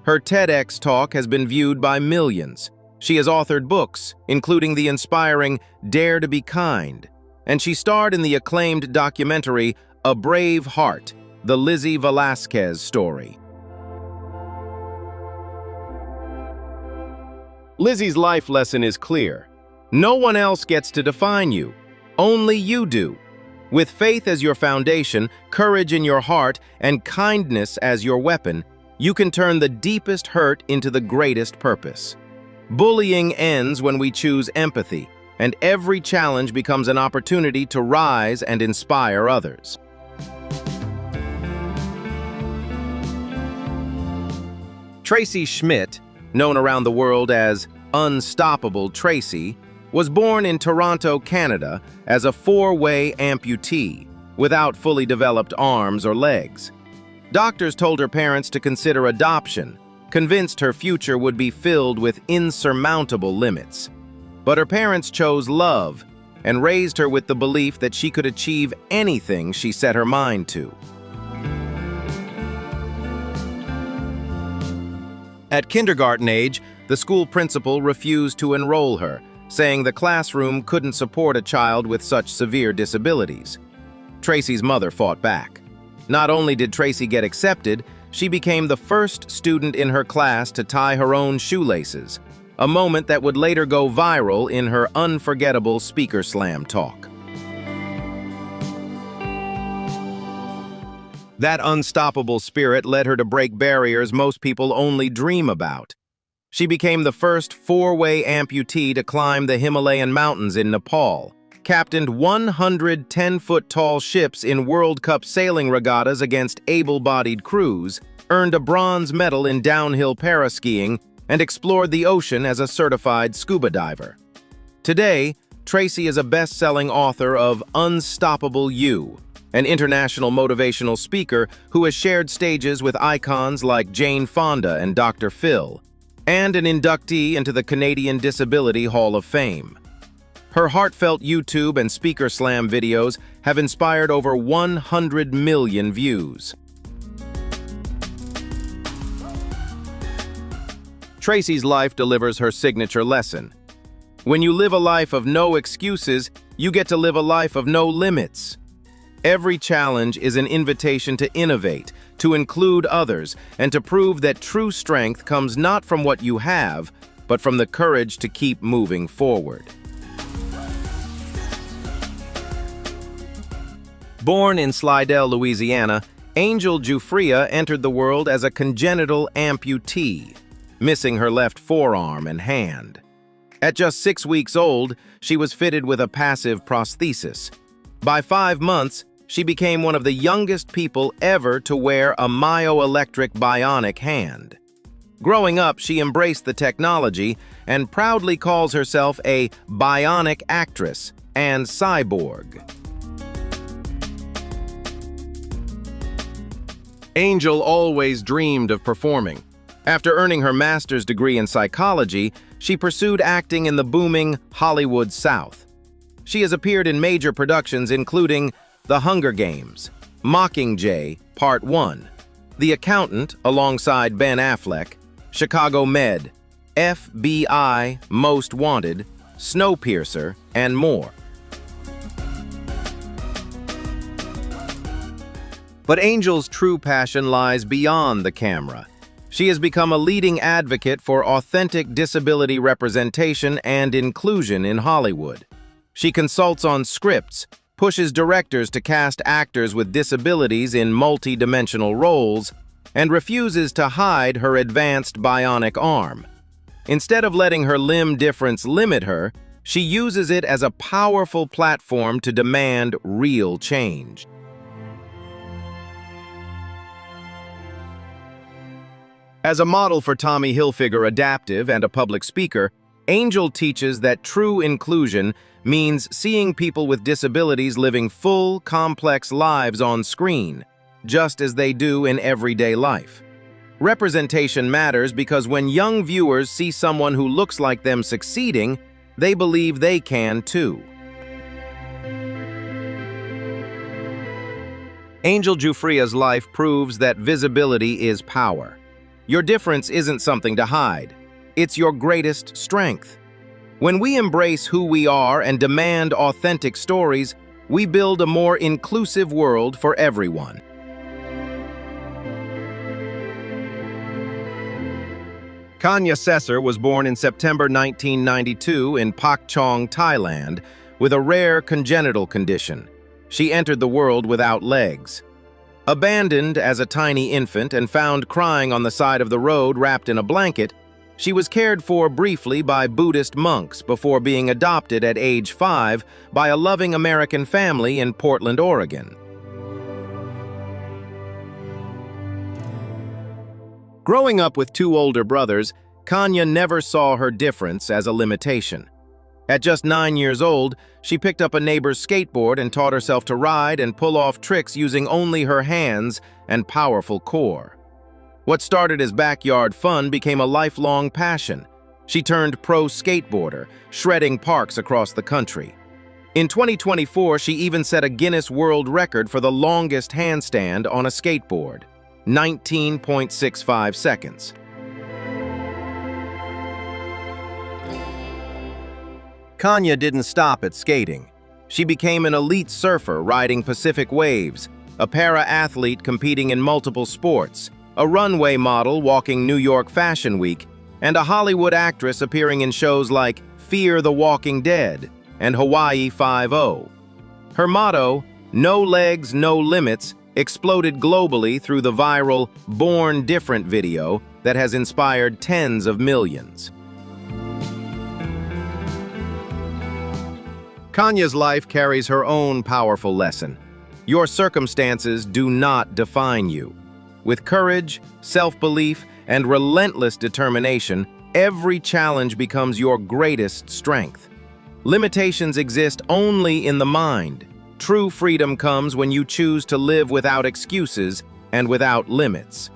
Her TEDx talk has been viewed by millions. She has authored books, including the inspiring Dare to Be Kind, and she starred in the acclaimed documentary A Brave Heart, the Lizzie Velasquez story. Lizzie's life lesson is clear. No one else gets to define you. Only you do. With faith as your foundation, courage in your heart, and kindness as your weapon, you can turn the deepest hurt into the greatest purpose. Bullying ends when we choose empathy, and every challenge becomes an opportunity to rise and inspire others. Tracy Schmidt, known around the world as Unstoppable Tracy, was born in Toronto, Canada, as a 4-way amputee, without fully developed arms or legs. Doctors told her parents to consider adoption, convinced her future would be filled with insurmountable limits. But her parents chose love and raised her with the belief that she could achieve anything she set her mind to. At kindergarten age, the school principal refused to enroll her, saying the classroom couldn't support a child with such severe disabilities. Tracy's mother fought back. Not only did Tracy get accepted, she became the first student in her class to tie her own shoelaces, a moment that would later go viral in her unforgettable Speaker Slam talk. That unstoppable spirit led her to break barriers most people only dream about. She became the first 4-way amputee to climb the Himalayan mountains in Nepal, captained 100 10-foot-tall ships in World Cup sailing regattas against able-bodied crews, earned a bronze medal in downhill paraskiing, and explored the ocean as a certified scuba diver. Today, Tracy is a best-selling author of Unstoppable You, an international motivational speaker who has shared stages with icons like Jane Fonda and Dr. Phil, and an inductee into the Canadian Disability Hall of Fame. Her heartfelt YouTube and Speaker Slam videos have inspired over 100 million views. Tracy's life delivers her signature lesson. When you live a life of no excuses, you get to live a life of no limits. Every challenge is an invitation to innovate, to include others, and to prove that true strength comes not from what you have, but from the courage to keep moving forward. Born in Slidell, Louisiana, Angel Giuffria entered the world as a congenital amputee, missing her left forearm and hand. At just 6 weeks old, she was fitted with a passive prosthesis. By 5 months, she became one of the youngest people ever to wear a myoelectric bionic hand. Growing up, she embraced the technology and proudly calls herself a bionic actress and cyborg. Angel always dreamed of performing. After earning her master's degree in psychology, she pursued acting in the booming Hollywood South. She has appeared in major productions including The Hunger Games, Mockingjay Part 1, The Accountant alongside Ben Affleck, Chicago Med, FBI Most Wanted, Snowpiercer, and more. But Angel's true passion lies beyond the camera. She has become a leading advocate for authentic disability representation and inclusion in Hollywood. She consults on scripts, pushes directors to cast actors with disabilities in multi-dimensional roles, and refuses to hide her advanced bionic arm. Instead of letting her limb difference limit her, she uses it as a powerful platform to demand real change. As a model for Tommy Hilfiger Adaptive and a public speaker, Angel teaches that true inclusion means seeing people with disabilities living full, complex lives on screen, just as they do in everyday life. Representation matters because when young viewers see someone who looks like them succeeding, they believe they can too. Angel Giuffria's life proves that visibility is power. Your difference isn't something to hide. It's your greatest strength. When we embrace who we are and demand authentic stories, we build a more inclusive world for everyone. Kanya Sesar was born in September 1992 in Pak Chong, Thailand, with a rare congenital condition. She entered the world without legs. Abandoned as a tiny infant and found crying on the side of the road wrapped in a blanket, she was cared for briefly by Buddhist monks before being adopted at age 5 by a loving American family in Portland, Oregon. Growing up with 2 older brothers, Kanya never saw her difference as a limitation. At just 9 years old, she picked up a neighbor's skateboard and taught herself to ride and pull off tricks using only her hands and powerful core. What started as backyard fun became a lifelong passion. She turned pro skateboarder, shredding parks across the country. In 2024, she even set a Guinness World Record for the longest handstand on a skateboard, 19.65 seconds. Kanya didn't stop at skating. She became an elite surfer riding Pacific waves, a para-athlete competing in multiple sports, a runway model walking New York Fashion Week, and a Hollywood actress appearing in shows like Fear the Walking Dead and Hawaii Five-0. Her motto, "No legs, no limits," exploded globally through the viral Born Different video that has inspired tens of millions. Kanya's life carries her own powerful lesson. Your circumstances do not define you. With courage, self-belief, and relentless determination, every challenge becomes your greatest strength. Limitations exist only in the mind. True freedom comes when you choose to live without excuses and without limits.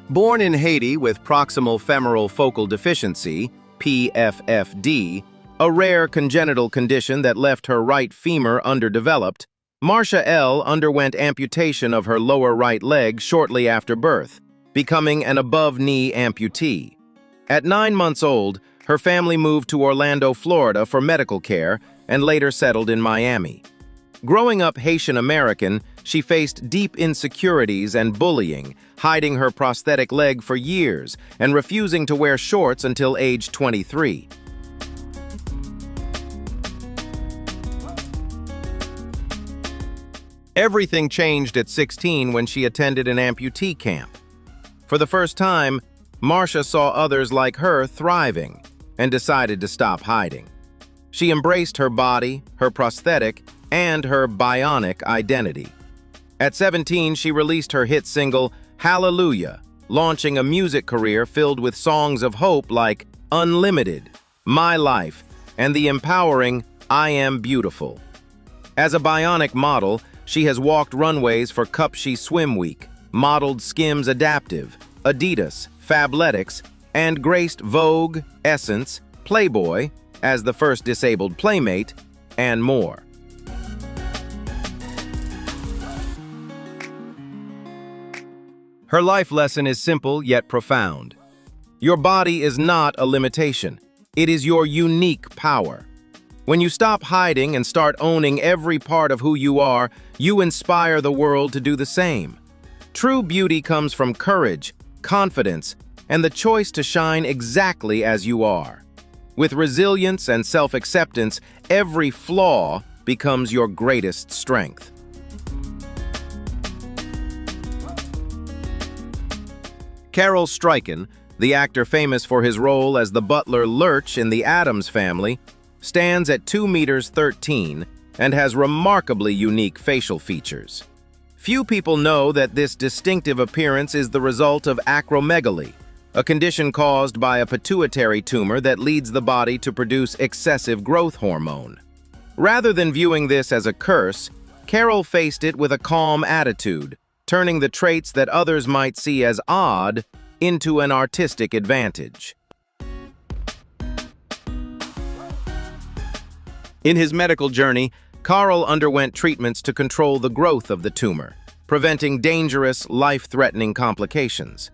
Born in Haiti with proximal femoral focal deficiency, PFFD, a rare congenital condition that left her right femur underdeveloped, Marcia L. underwent amputation of her lower right leg shortly after birth, becoming an above-knee amputee. At 9 months old, Her family moved to Orlando, Florida for medical care and later settled in Miami. Growing up Haitian American, she faced deep insecurities and bullying, hiding her prosthetic leg for years and refusing to wear shorts until age 23. Everything changed at 16 when she attended an amputee camp. For the first time, Marcia saw others like her thriving and decided to stop hiding. She embraced her body, her prosthetic, and her bionic identity. At 17, she released her hit single, Hallelujah, launching a music career filled with songs of hope like Unlimited, My Life, and the empowering I Am Beautiful. As a bionic model, she has walked runways for Cup She Swim Week, modeled Skims Adaptive, Adidas, Fabletics, and graced Vogue, Essence, Playboy as the first disabled playmate, and more. Her life lesson is simple yet profound. Your body is not a limitation. It is your unique power. When you stop hiding and start owning every part of who you are, you inspire the world to do the same. True beauty comes from courage, confidence, and the choice to shine exactly as you are. With resilience and self-acceptance, every flaw becomes your greatest strength. Carel Struycken, the actor famous for his role as the butler Lurch in The Addams Family, stands at 2 meters 13 and has remarkably unique facial features. Few people know that this distinctive appearance is the result of acromegaly, a condition caused by a pituitary tumor that leads the body to produce excessive growth hormone. Rather than viewing this as a curse, Carel faced it with a calm attitude, turning the traits that others might see as odd into an artistic advantage. In his medical journey, Carel underwent treatments to control the growth of the tumor, preventing dangerous, life-threatening complications.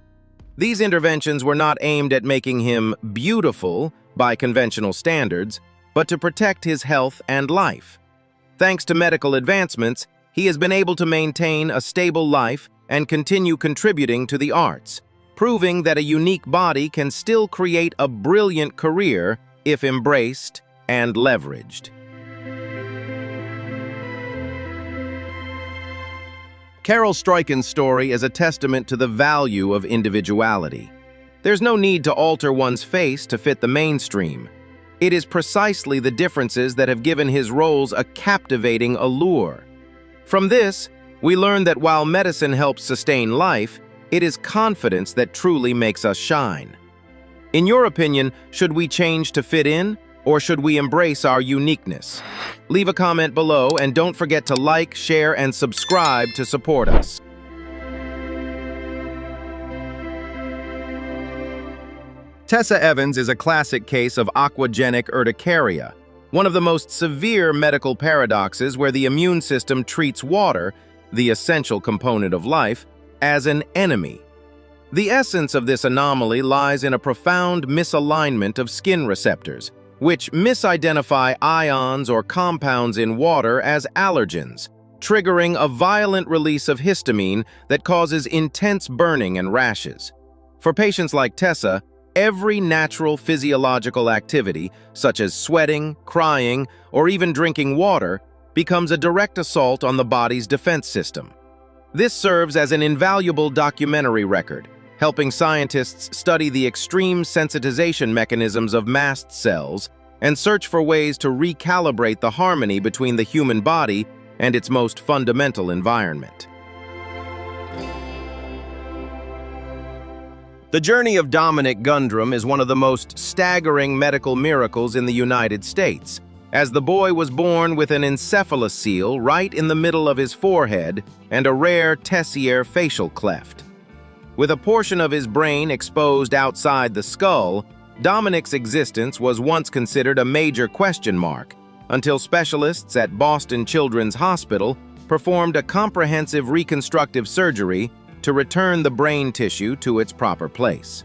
These interventions were not aimed at making him beautiful by conventional standards, but to protect his health and life. Thanks to medical advancements, he has been able to maintain a stable life and continue contributing to the arts, proving that a unique body can still create a brilliant career if embraced and leveraged. Carel Struycken's story is a testament to the value of individuality. There's no need to alter one's face to fit the mainstream. It is precisely the differences that have given his roles a captivating allure. From this, we learn that while medicine helps sustain life, it is confidence that truly makes us shine. In your opinion, should we change to fit in, or should we embrace our uniqueness? Leave a comment below and don't forget to like, share, and subscribe to support us. Tessa Evans is a classic case of aquagenic urticaria, one of the most severe medical paradoxes where the immune system treats water, the essential component of life, as an enemy. The essence of this anomaly lies in a profound misalignment of skin receptors, which misidentify ions or compounds in water as allergens, triggering a violent release of histamine that causes intense burning and rashes. For patients like Tessa, every natural physiological activity, such as sweating, crying, or even drinking water, becomes a direct assault on the body's defense system. This serves as an invaluable documentary record, helping scientists study the extreme sensitization mechanisms of mast cells and search for ways to recalibrate the harmony between the human body and its most fundamental environment. The journey of Dominic Gundrum is one of the most staggering medical miracles in the United States, as the boy was born with an encephalocele right in the middle of his forehead and a rare Tessier facial cleft. With a portion of his brain exposed outside the skull, Dominic's existence was once considered a major question mark, until specialists at Boston Children's Hospital performed a comprehensive reconstructive surgery to return the brain tissue to its proper place.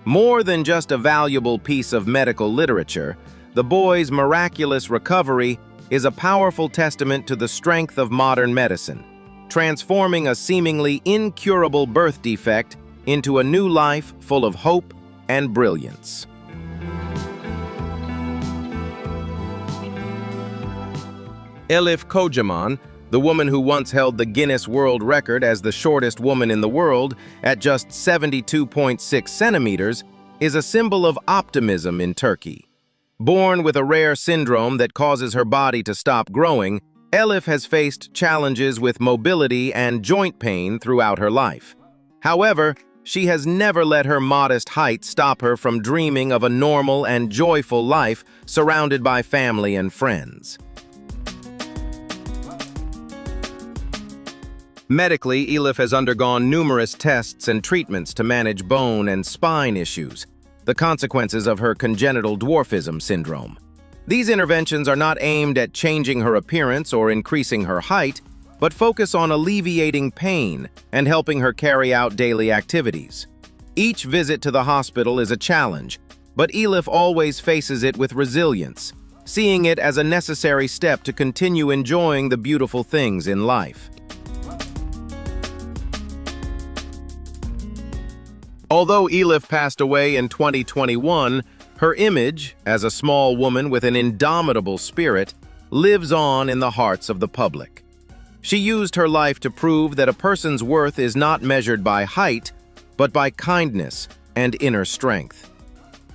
More than just a valuable piece of medical literature, the boy's miraculous recovery is a powerful testament to the strength of modern medicine, transforming a seemingly incurable birth defect into a new life full of hope and brilliance. Elif Kocaman, the woman who once held the Guinness World Record as the shortest woman in the world at just 72.6 centimeters, is a symbol of optimism in Turkey. Born with a rare syndrome that causes her body to stop growing, Elif has faced challenges with mobility and joint pain throughout her life. However, she has never let her modest height stop her from dreaming of a normal and joyful life surrounded by family and friends. Medically, Elif has undergone numerous tests and treatments to manage bone and spine issues, the consequences of her congenital dwarfism syndrome. These interventions are not aimed at changing her appearance or increasing her height, but focus on alleviating pain and helping her carry out daily activities. Each visit to the hospital is a challenge, but Elif always faces it with resilience, seeing it as a necessary step to continue enjoying the beautiful things in life. Although Elif passed away in 2021, her image, as a small woman with an indomitable spirit, lives on in the hearts of the public. She used her life to prove that a person's worth is not measured by height, but by kindness and inner strength.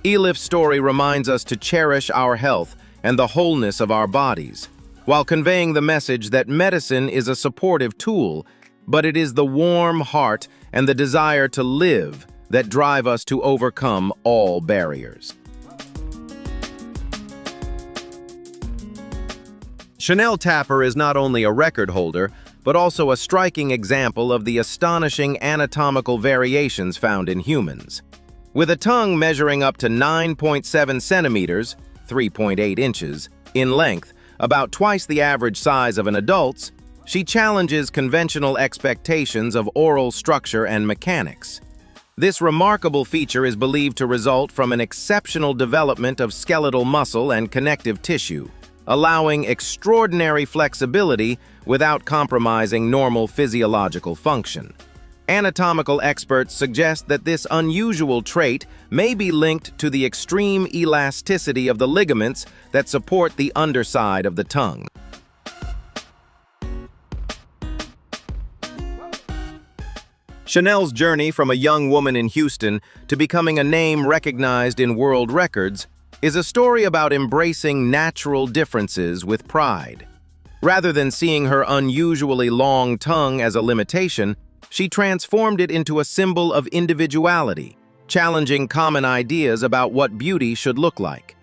Elif's story reminds us to cherish our health and the wholeness of our bodies, while conveying the message that medicine is a supportive tool, but it is the warm heart and the desire to live that drive us to overcome all barriers. Chanel Tapper is not only a record holder, but also a striking example of the astonishing anatomical variations found in humans. With a tongue measuring up to 9.7 centimeters, 3.8 inches, in length, about twice the average size of an adult's, she challenges conventional expectations of oral structure and mechanics. This remarkable feature is believed to result from an exceptional development of skeletal muscle and connective tissue, allowing extraordinary flexibility without compromising normal physiological function. Anatomical experts suggest that this unusual trait may be linked to the extreme elasticity of the ligaments that support the underside of the tongue. Chanel's journey from a young woman in Houston to becoming a name recognized in world records is a story about embracing natural differences with pride. Rather than seeing her unusually long tongue as a limitation, she transformed it into a symbol of individuality, challenging common ideas about what beauty should look like.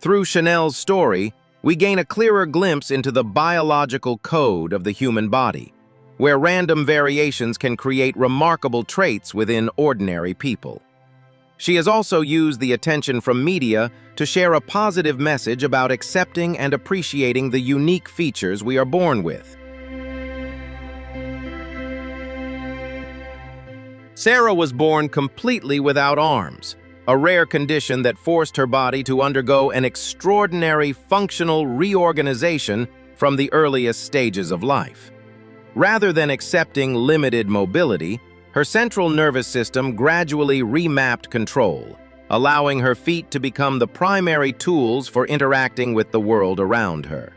Through Chanel's story, we gain a clearer glimpse into the biological code of the human body, where random variations can create remarkable traits within ordinary people. She has also used the attention from media to share a positive message about accepting and appreciating the unique features we are born with. Sarah was born completely without arms, a rare condition that forced her body to undergo an extraordinary functional reorganization from the earliest stages of life. Rather than accepting limited mobility, her central nervous system gradually remapped control, allowing her feet to become the primary tools for interacting with the world around her.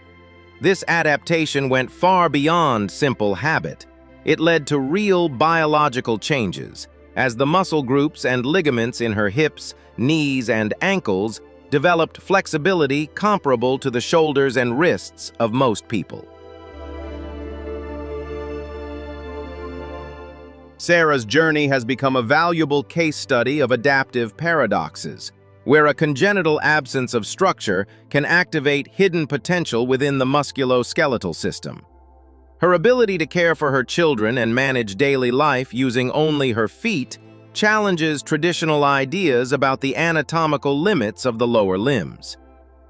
This adaptation went far beyond simple habit. It led to real biological changes, as the muscle groups and ligaments in her hips, knees, and ankles developed flexibility comparable to the shoulders and wrists of most people. Sarah's journey has become a valuable case study of adaptive paradoxes, where a congenital absence of structure can activate hidden potential within the musculoskeletal system. Her ability to care for her children and manage daily life using only her feet challenges traditional ideas about the anatomical limits of the lower limbs.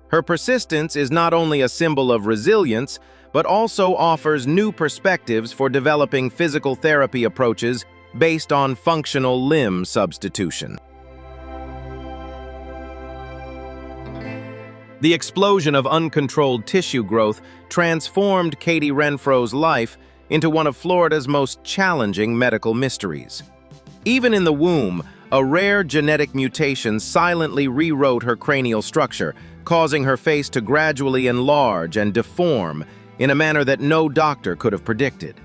Her persistence is not only a symbol of resilience, but also offers new perspectives for developing physical therapy approaches based on functional limb substitution. The explosion of uncontrolled tissue growth transformed Katie Renfro's life into one of Florida's most challenging medical mysteries. Even in the womb, a rare genetic mutation silently rewrote her cranial structure, causing her face to gradually enlarge and deform in a manner that no doctor could have predicted.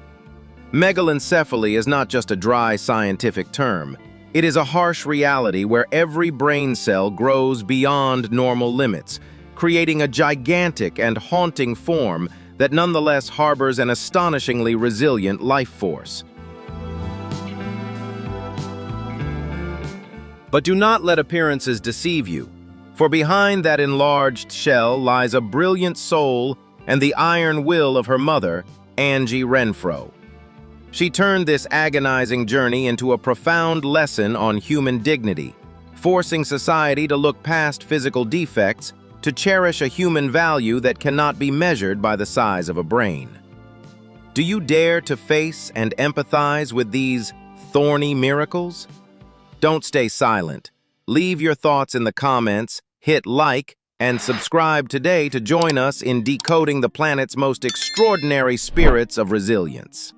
Megalencephaly is not just a dry scientific term. It is a harsh reality where every brain cell grows beyond normal limits, creating a gigantic and haunting form that nonetheless harbors an astonishingly resilient life force. But do not let appearances deceive you, for behind that enlarged shell lies a brilliant soul and the iron will of her mother, Angie Renfro. She turned this agonizing journey into a profound lesson on human dignity, forcing society to look past physical defects to cherish a human value that cannot be measured by the size of a brain. Do you dare to face and empathize with these thorny miracles? Don't stay silent. Leave your thoughts in the comments, hit like, and subscribe today to join us in decoding the planet's most extraordinary spirits of resilience.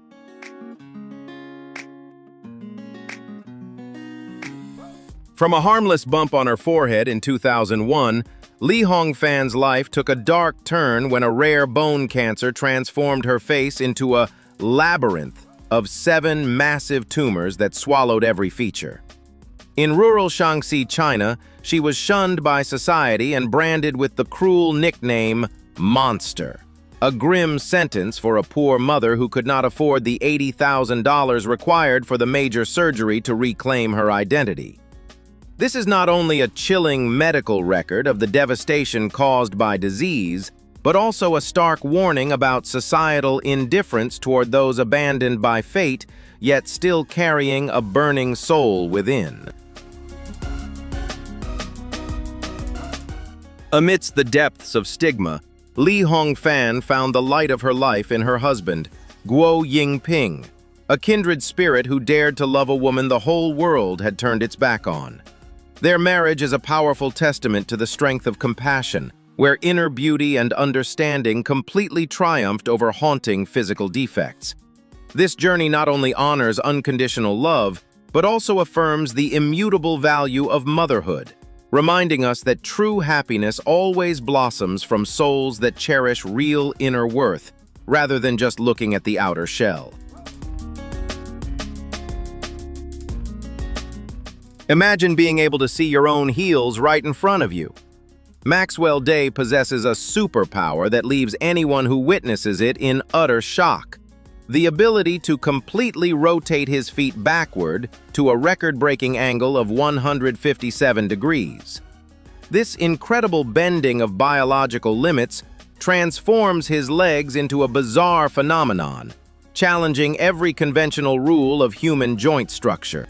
From a harmless bump on her forehead in 2001, Li Hongfan's life took a dark turn when a rare bone cancer transformed her face into a labyrinth of 7 massive tumors that swallowed every feature. In rural Shaanxi, China, she was shunned by society and branded with the cruel nickname Monster, a grim sentence for a poor mother who could not afford the $80,000 required for the major surgery to reclaim her identity. This is not only a chilling medical record of the devastation caused by disease, but also a stark warning about societal indifference toward those abandoned by fate, yet still carrying a burning soul within. Amidst the depths of stigma, Li Hongfan found the light of her life in her husband, Guo Yingping, a kindred spirit who dared to love a woman the whole world had turned its back on. Their marriage is a powerful testament to the strength of compassion, where inner beauty and understanding completely triumphed over haunting physical defects. This journey not only honors unconditional love, but also affirms the immutable value of motherhood, reminding us that true happiness always blossoms from souls that cherish real inner worth, rather than just looking at the outer shell. Imagine being able to see your own heels right in front of you. Maxwell Day possesses a superpower that leaves anyone who witnesses it in utter shock: the ability to completely rotate his feet backward to a record-breaking angle of 157 degrees. This incredible bending of biological limits transforms his legs into a bizarre phenomenon, challenging every conventional rule of human joint structure.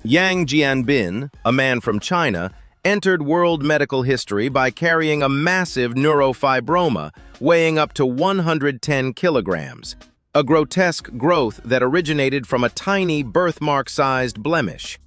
Yang Jianbin, a man from China, entered world medical history by carrying a massive neurofibroma weighing up to 110 kilograms, a grotesque growth that originated from a tiny birthmark-sized blemish.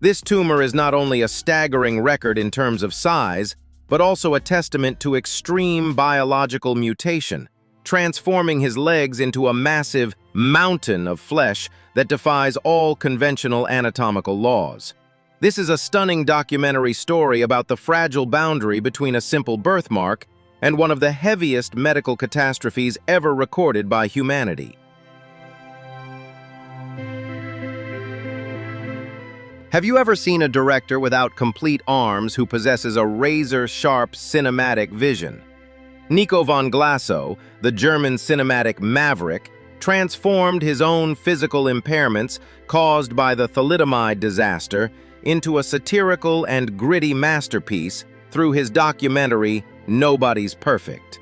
This tumor is not only a staggering record in terms of size, but also a testament to extreme biological mutation, transforming his legs into a massive mountain of flesh that defies all conventional anatomical laws. This is a stunning documentary story about the fragile boundary between a simple birthmark and one of the heaviest medical catastrophes ever recorded by humanity. Have you ever seen a director without complete arms who possesses a razor-sharp cinematic vision? Nico von Glasso, the German cinematic maverick, transformed his own physical impairments caused by the thalidomide disaster into a satirical and gritty masterpiece through his documentary Nobody's Perfect.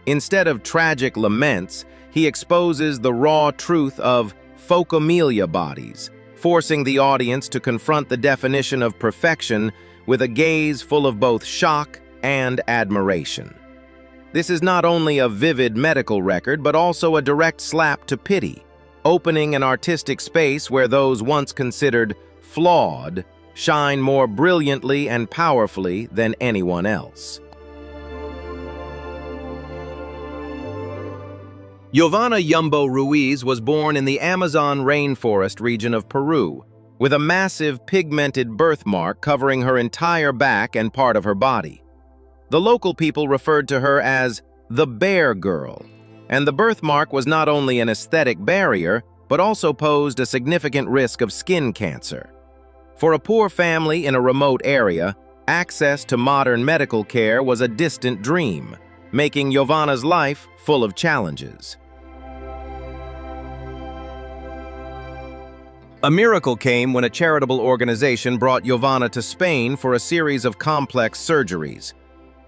Instead of tragic laments, he exposes the raw truth of phocomelia bodies, forcing the audience to confront the definition of perfection with a gaze full of both shock and admiration. This is not only a vivid medical record, but also a direct slap to pity, opening an artistic space where those once considered flawed shine more brilliantly and powerfully than anyone else. Giovanna Yumbo Ruiz was born in the Amazon rainforest region of Peru, with a massive pigmented birthmark covering her entire back and part of her body. The local people referred to her as the Bear Girl, and the birthmark was not only an aesthetic barrier, but also posed a significant risk of skin cancer. For a poor family in a remote area, access to modern medical care was a distant dream, making Giovanna's life full of challenges. A miracle came when a charitable organization brought Giovanna to Spain for a series of complex surgeries.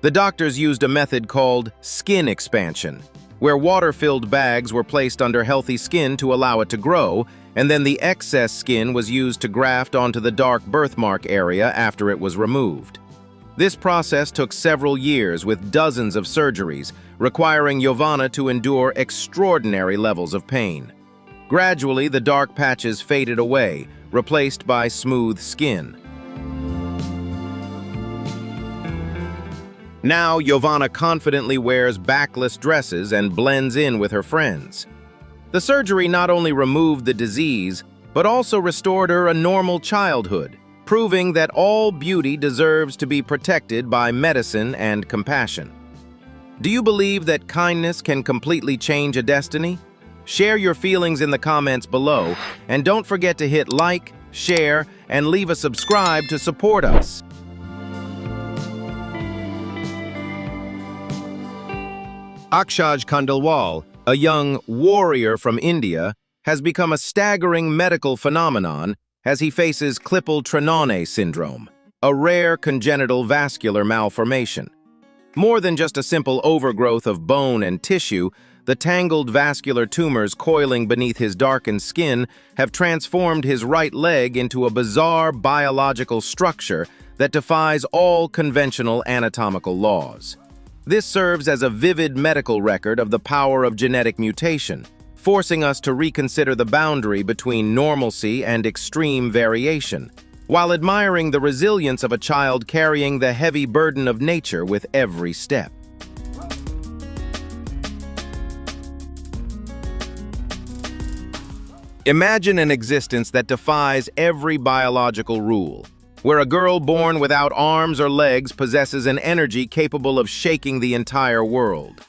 The doctors used a method called skin expansion, where water-filled bags were placed under healthy skin to allow it to grow, and then the excess skin was used to graft onto the dark birthmark area after it was removed. This process took several years with dozens of surgeries, requiring Giovanna to endure extraordinary levels of pain. Gradually, the dark patches faded away, replaced by smooth skin. Now, Giovanna confidently wears backless dresses and blends in with her friends. The surgery not only removed the disease, but also restored her a normal childhood, proving that all beauty deserves to be protected by medicine and compassion. Do you believe that kindness can completely change a destiny? Share your feelings in the comments below, and don't forget to hit like, share, and leave a subscribe to support us. Akshaj Khandelwal, a young warrior from India, has become a staggering medical phenomenon as he faces Klippel-Trenaunay syndrome, a rare congenital vascular malformation. More than just a simple overgrowth of bone and tissue, the tangled vascular tumors coiling beneath his darkened skin have transformed his right leg into a bizarre biological structure that defies all conventional anatomical laws. This serves as a vivid medical record of the power of genetic mutation, forcing us to reconsider the boundary between normalcy and extreme variation, while admiring the resilience of a child carrying the heavy burden of nature with every step. Imagine an existence that defies every biological rule, where a girl born without arms or legs possesses an energy capable of shaking the entire world.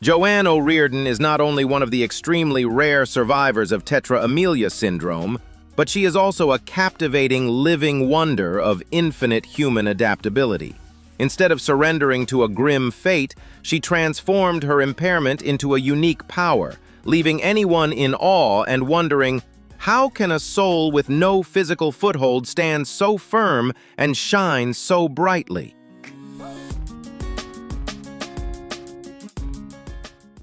Joanne O'Riordan is not only one of the extremely rare survivors of tetra-amelia syndrome, but she is also a captivating living wonder of infinite human adaptability. Instead of surrendering to a grim fate, she transformed her impairment into a unique power, leaving anyone in awe and wondering, how can a soul with no physical foothold stand so firm and shine so brightly?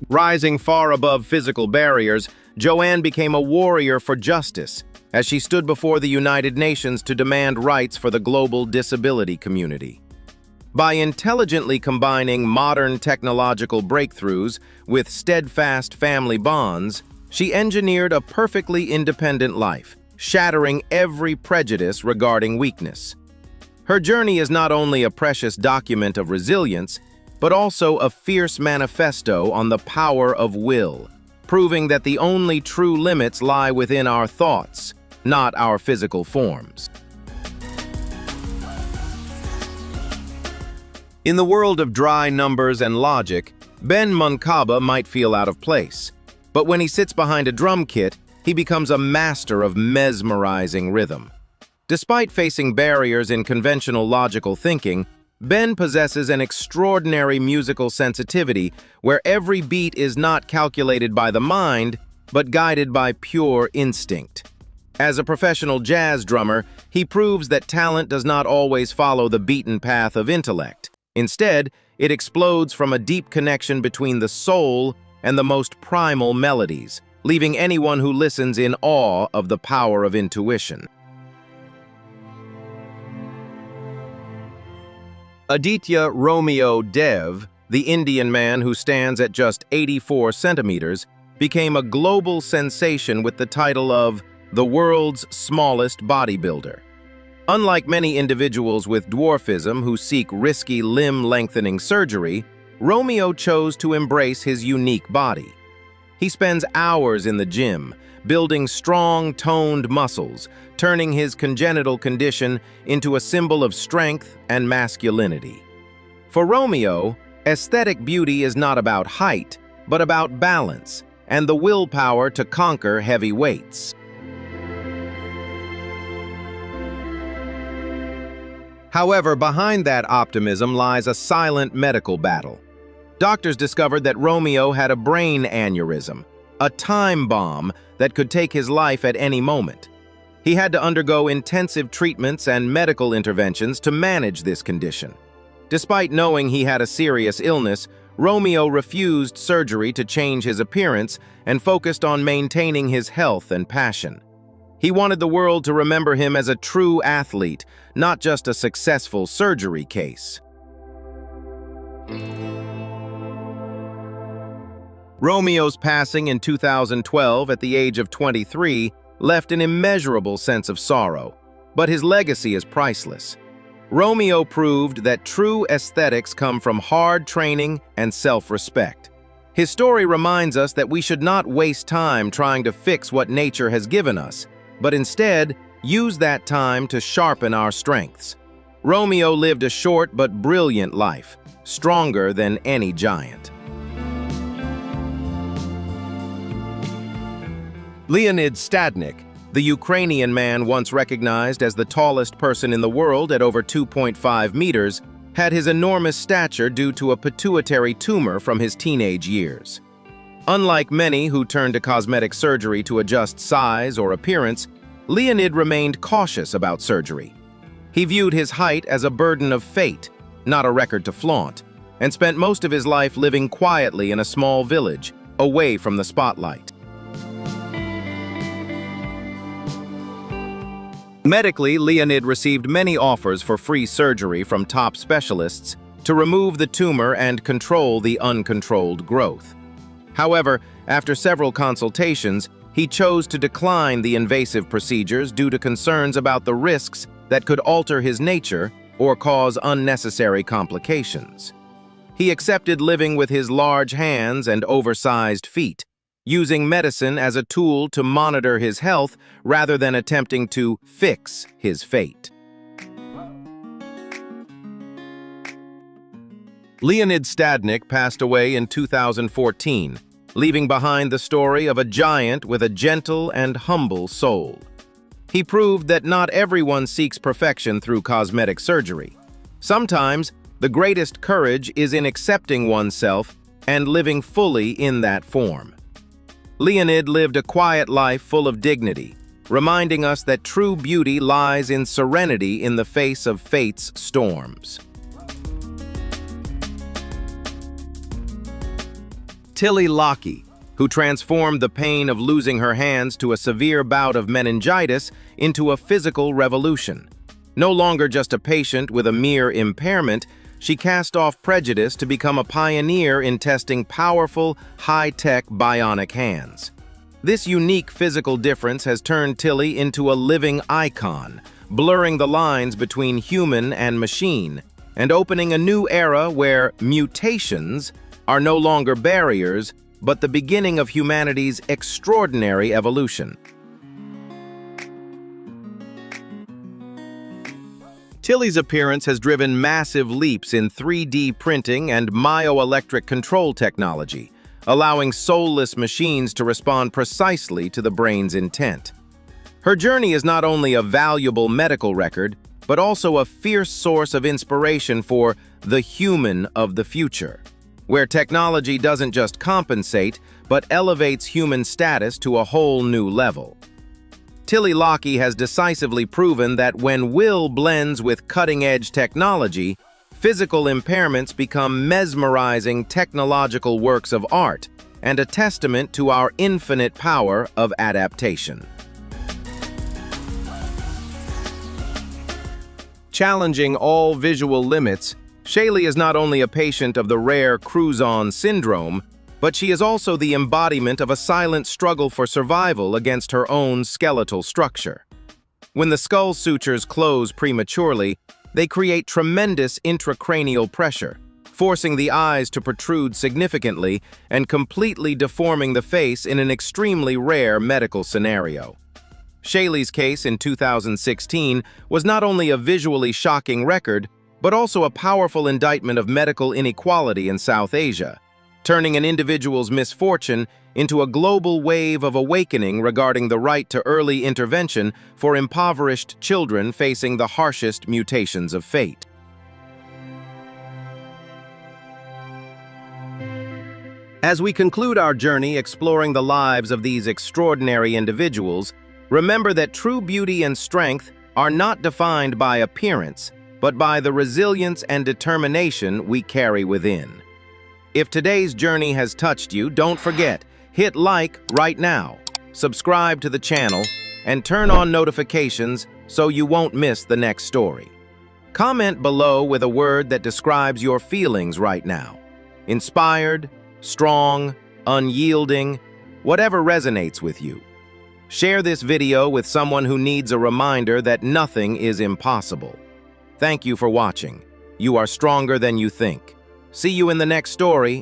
Rising far above physical barriers, Joanne became a warrior for justice as she stood before the United Nations to demand rights for the global disability community. By intelligently combining modern technological breakthroughs with steadfast family bonds, she engineered a perfectly independent life, shattering every prejudice regarding weakness. Her journey is not only a precious document of resilience, but also a fierce manifesto on the power of will, proving that the only true limits lie within our thoughts, not our physical forms. In the world of dry numbers and logic, Ben Munkaba might feel out of place, but when he sits behind a drum kit, he becomes a master of mesmerizing rhythm. Despite facing barriers in conventional logical thinking, Ben possesses an extraordinary musical sensitivity where every beat is not calculated by the mind, but guided by pure instinct. As a professional jazz drummer, he proves that talent does not always follow the beaten path of intellect. Instead, it explodes from a deep connection between the soul and the most primal melodies, leaving anyone who listens in awe of the power of intuition. Aditya Romeo Dev, the Indian man who stands at just 84 centimeters, became a global sensation with the title of the world's smallest bodybuilder. Unlike many individuals with dwarfism who seek risky limb-lengthening surgery, Romeo chose to embrace his unique body. He spends hours in the gym, building strong, toned muscles, turning his congenital condition into a symbol of strength and masculinity. For Romeo, aesthetic beauty is not about height, but about balance and the willpower to conquer heavy weights. However, behind that optimism lies a silent medical battle. Doctors discovered that Romeo had a brain aneurysm, a time bomb that could take his life at any moment. He had to undergo intensive treatments and medical interventions to manage this condition. Despite knowing he had a serious illness, Romeo refused surgery to change his appearance and focused on maintaining his health and passion. He wanted the world to remember him as a true athlete, not just a successful surgery case. Romeo's passing in 2012 at the age of 23 left an immeasurable sense of sorrow, but his legacy is priceless. Romeo proved that true aesthetics come from hard training and self-respect. His story reminds us that we should not waste time trying to fix what nature has given us, but instead use that time to sharpen our strengths. Romeo lived a short but brilliant life, stronger than any giant. Leonid Stadnik, the Ukrainian man once recognized as the tallest person in the world at over 2.5 meters, had his enormous stature due to a pituitary tumor from his teenage years. Unlike many who turned to cosmetic surgery to adjust size or appearance, Leonid remained cautious about surgery. He viewed his height as a burden of fate, not a record to flaunt, and spent most of his life living quietly in a small village, away from the spotlight. Medically, Leonid received many offers for free surgery from top specialists to remove the tumor and control the uncontrolled growth. However, after several consultations, he chose to decline the invasive procedures due to concerns about the risks that could alter his nature or cause unnecessary complications. He accepted living with his large hands and oversized feet, using medicine as a tool to monitor his health rather than attempting to fix his fate. Leonid Stadnik passed away in 2014, leaving behind the story of a giant with a gentle and humble soul. He proved that not everyone seeks perfection through cosmetic surgery. Sometimes, the greatest courage is in accepting oneself and living fully in that form. Leonid lived a quiet life full of dignity, reminding us that true beauty lies in serenity in the face of fate's storms. Tilly Lockey, who transformed the pain of losing her hands to a severe bout of meningitis into a physical revolution. No longer just a patient with a mere impairment, she cast off prejudice to become a pioneer in testing powerful, high-tech bionic hands. This unique physical difference has turned Tilly into a living icon, blurring the lines between human and machine, and opening a new era where mutations are no longer barriers, but the beginning of humanity's extraordinary evolution. Tilly's appearance has driven massive leaps in 3D printing and myoelectric control technology, allowing soulless machines to respond precisely to the brain's intent. Her journey is not only a valuable medical record, but also a fierce source of inspiration for the human of the future, where technology doesn't just compensate, but elevates human status to a whole new level. Tilly Lockey has decisively proven that when will blends with cutting-edge technology, physical impairments become mesmerizing technological works of art and a testament to our infinite power of adaptation. Challenging all visual limits, Shaylee is not only a patient of the rare Crouzon syndrome, but she is also the embodiment of a silent struggle for survival against her own skeletal structure. When the skull sutures close prematurely, they create tremendous intracranial pressure, forcing the eyes to protrude significantly and completely deforming the face in an extremely rare medical scenario. Shaylee's case in 2016 was not only a visually shocking record, but also a powerful indictment of medical inequality in South Asia, turning an individual's misfortune into a global wave of awakening regarding the right to early intervention for impoverished children facing the harshest mutations of fate. As we conclude our journey exploring the lives of these extraordinary individuals, remember that true beauty and strength are not defined by appearance, but by the resilience and determination we carry within. If today's journey has touched you, don't forget, hit like right now, subscribe to the channel, and turn on notifications so you won't miss the next story. Comment below with a word that describes your feelings right now. Inspired, strong, unyielding, whatever resonates with you. Share this video with someone who needs a reminder that nothing is impossible. Thank you for watching. You are stronger than you think. See you in the next story,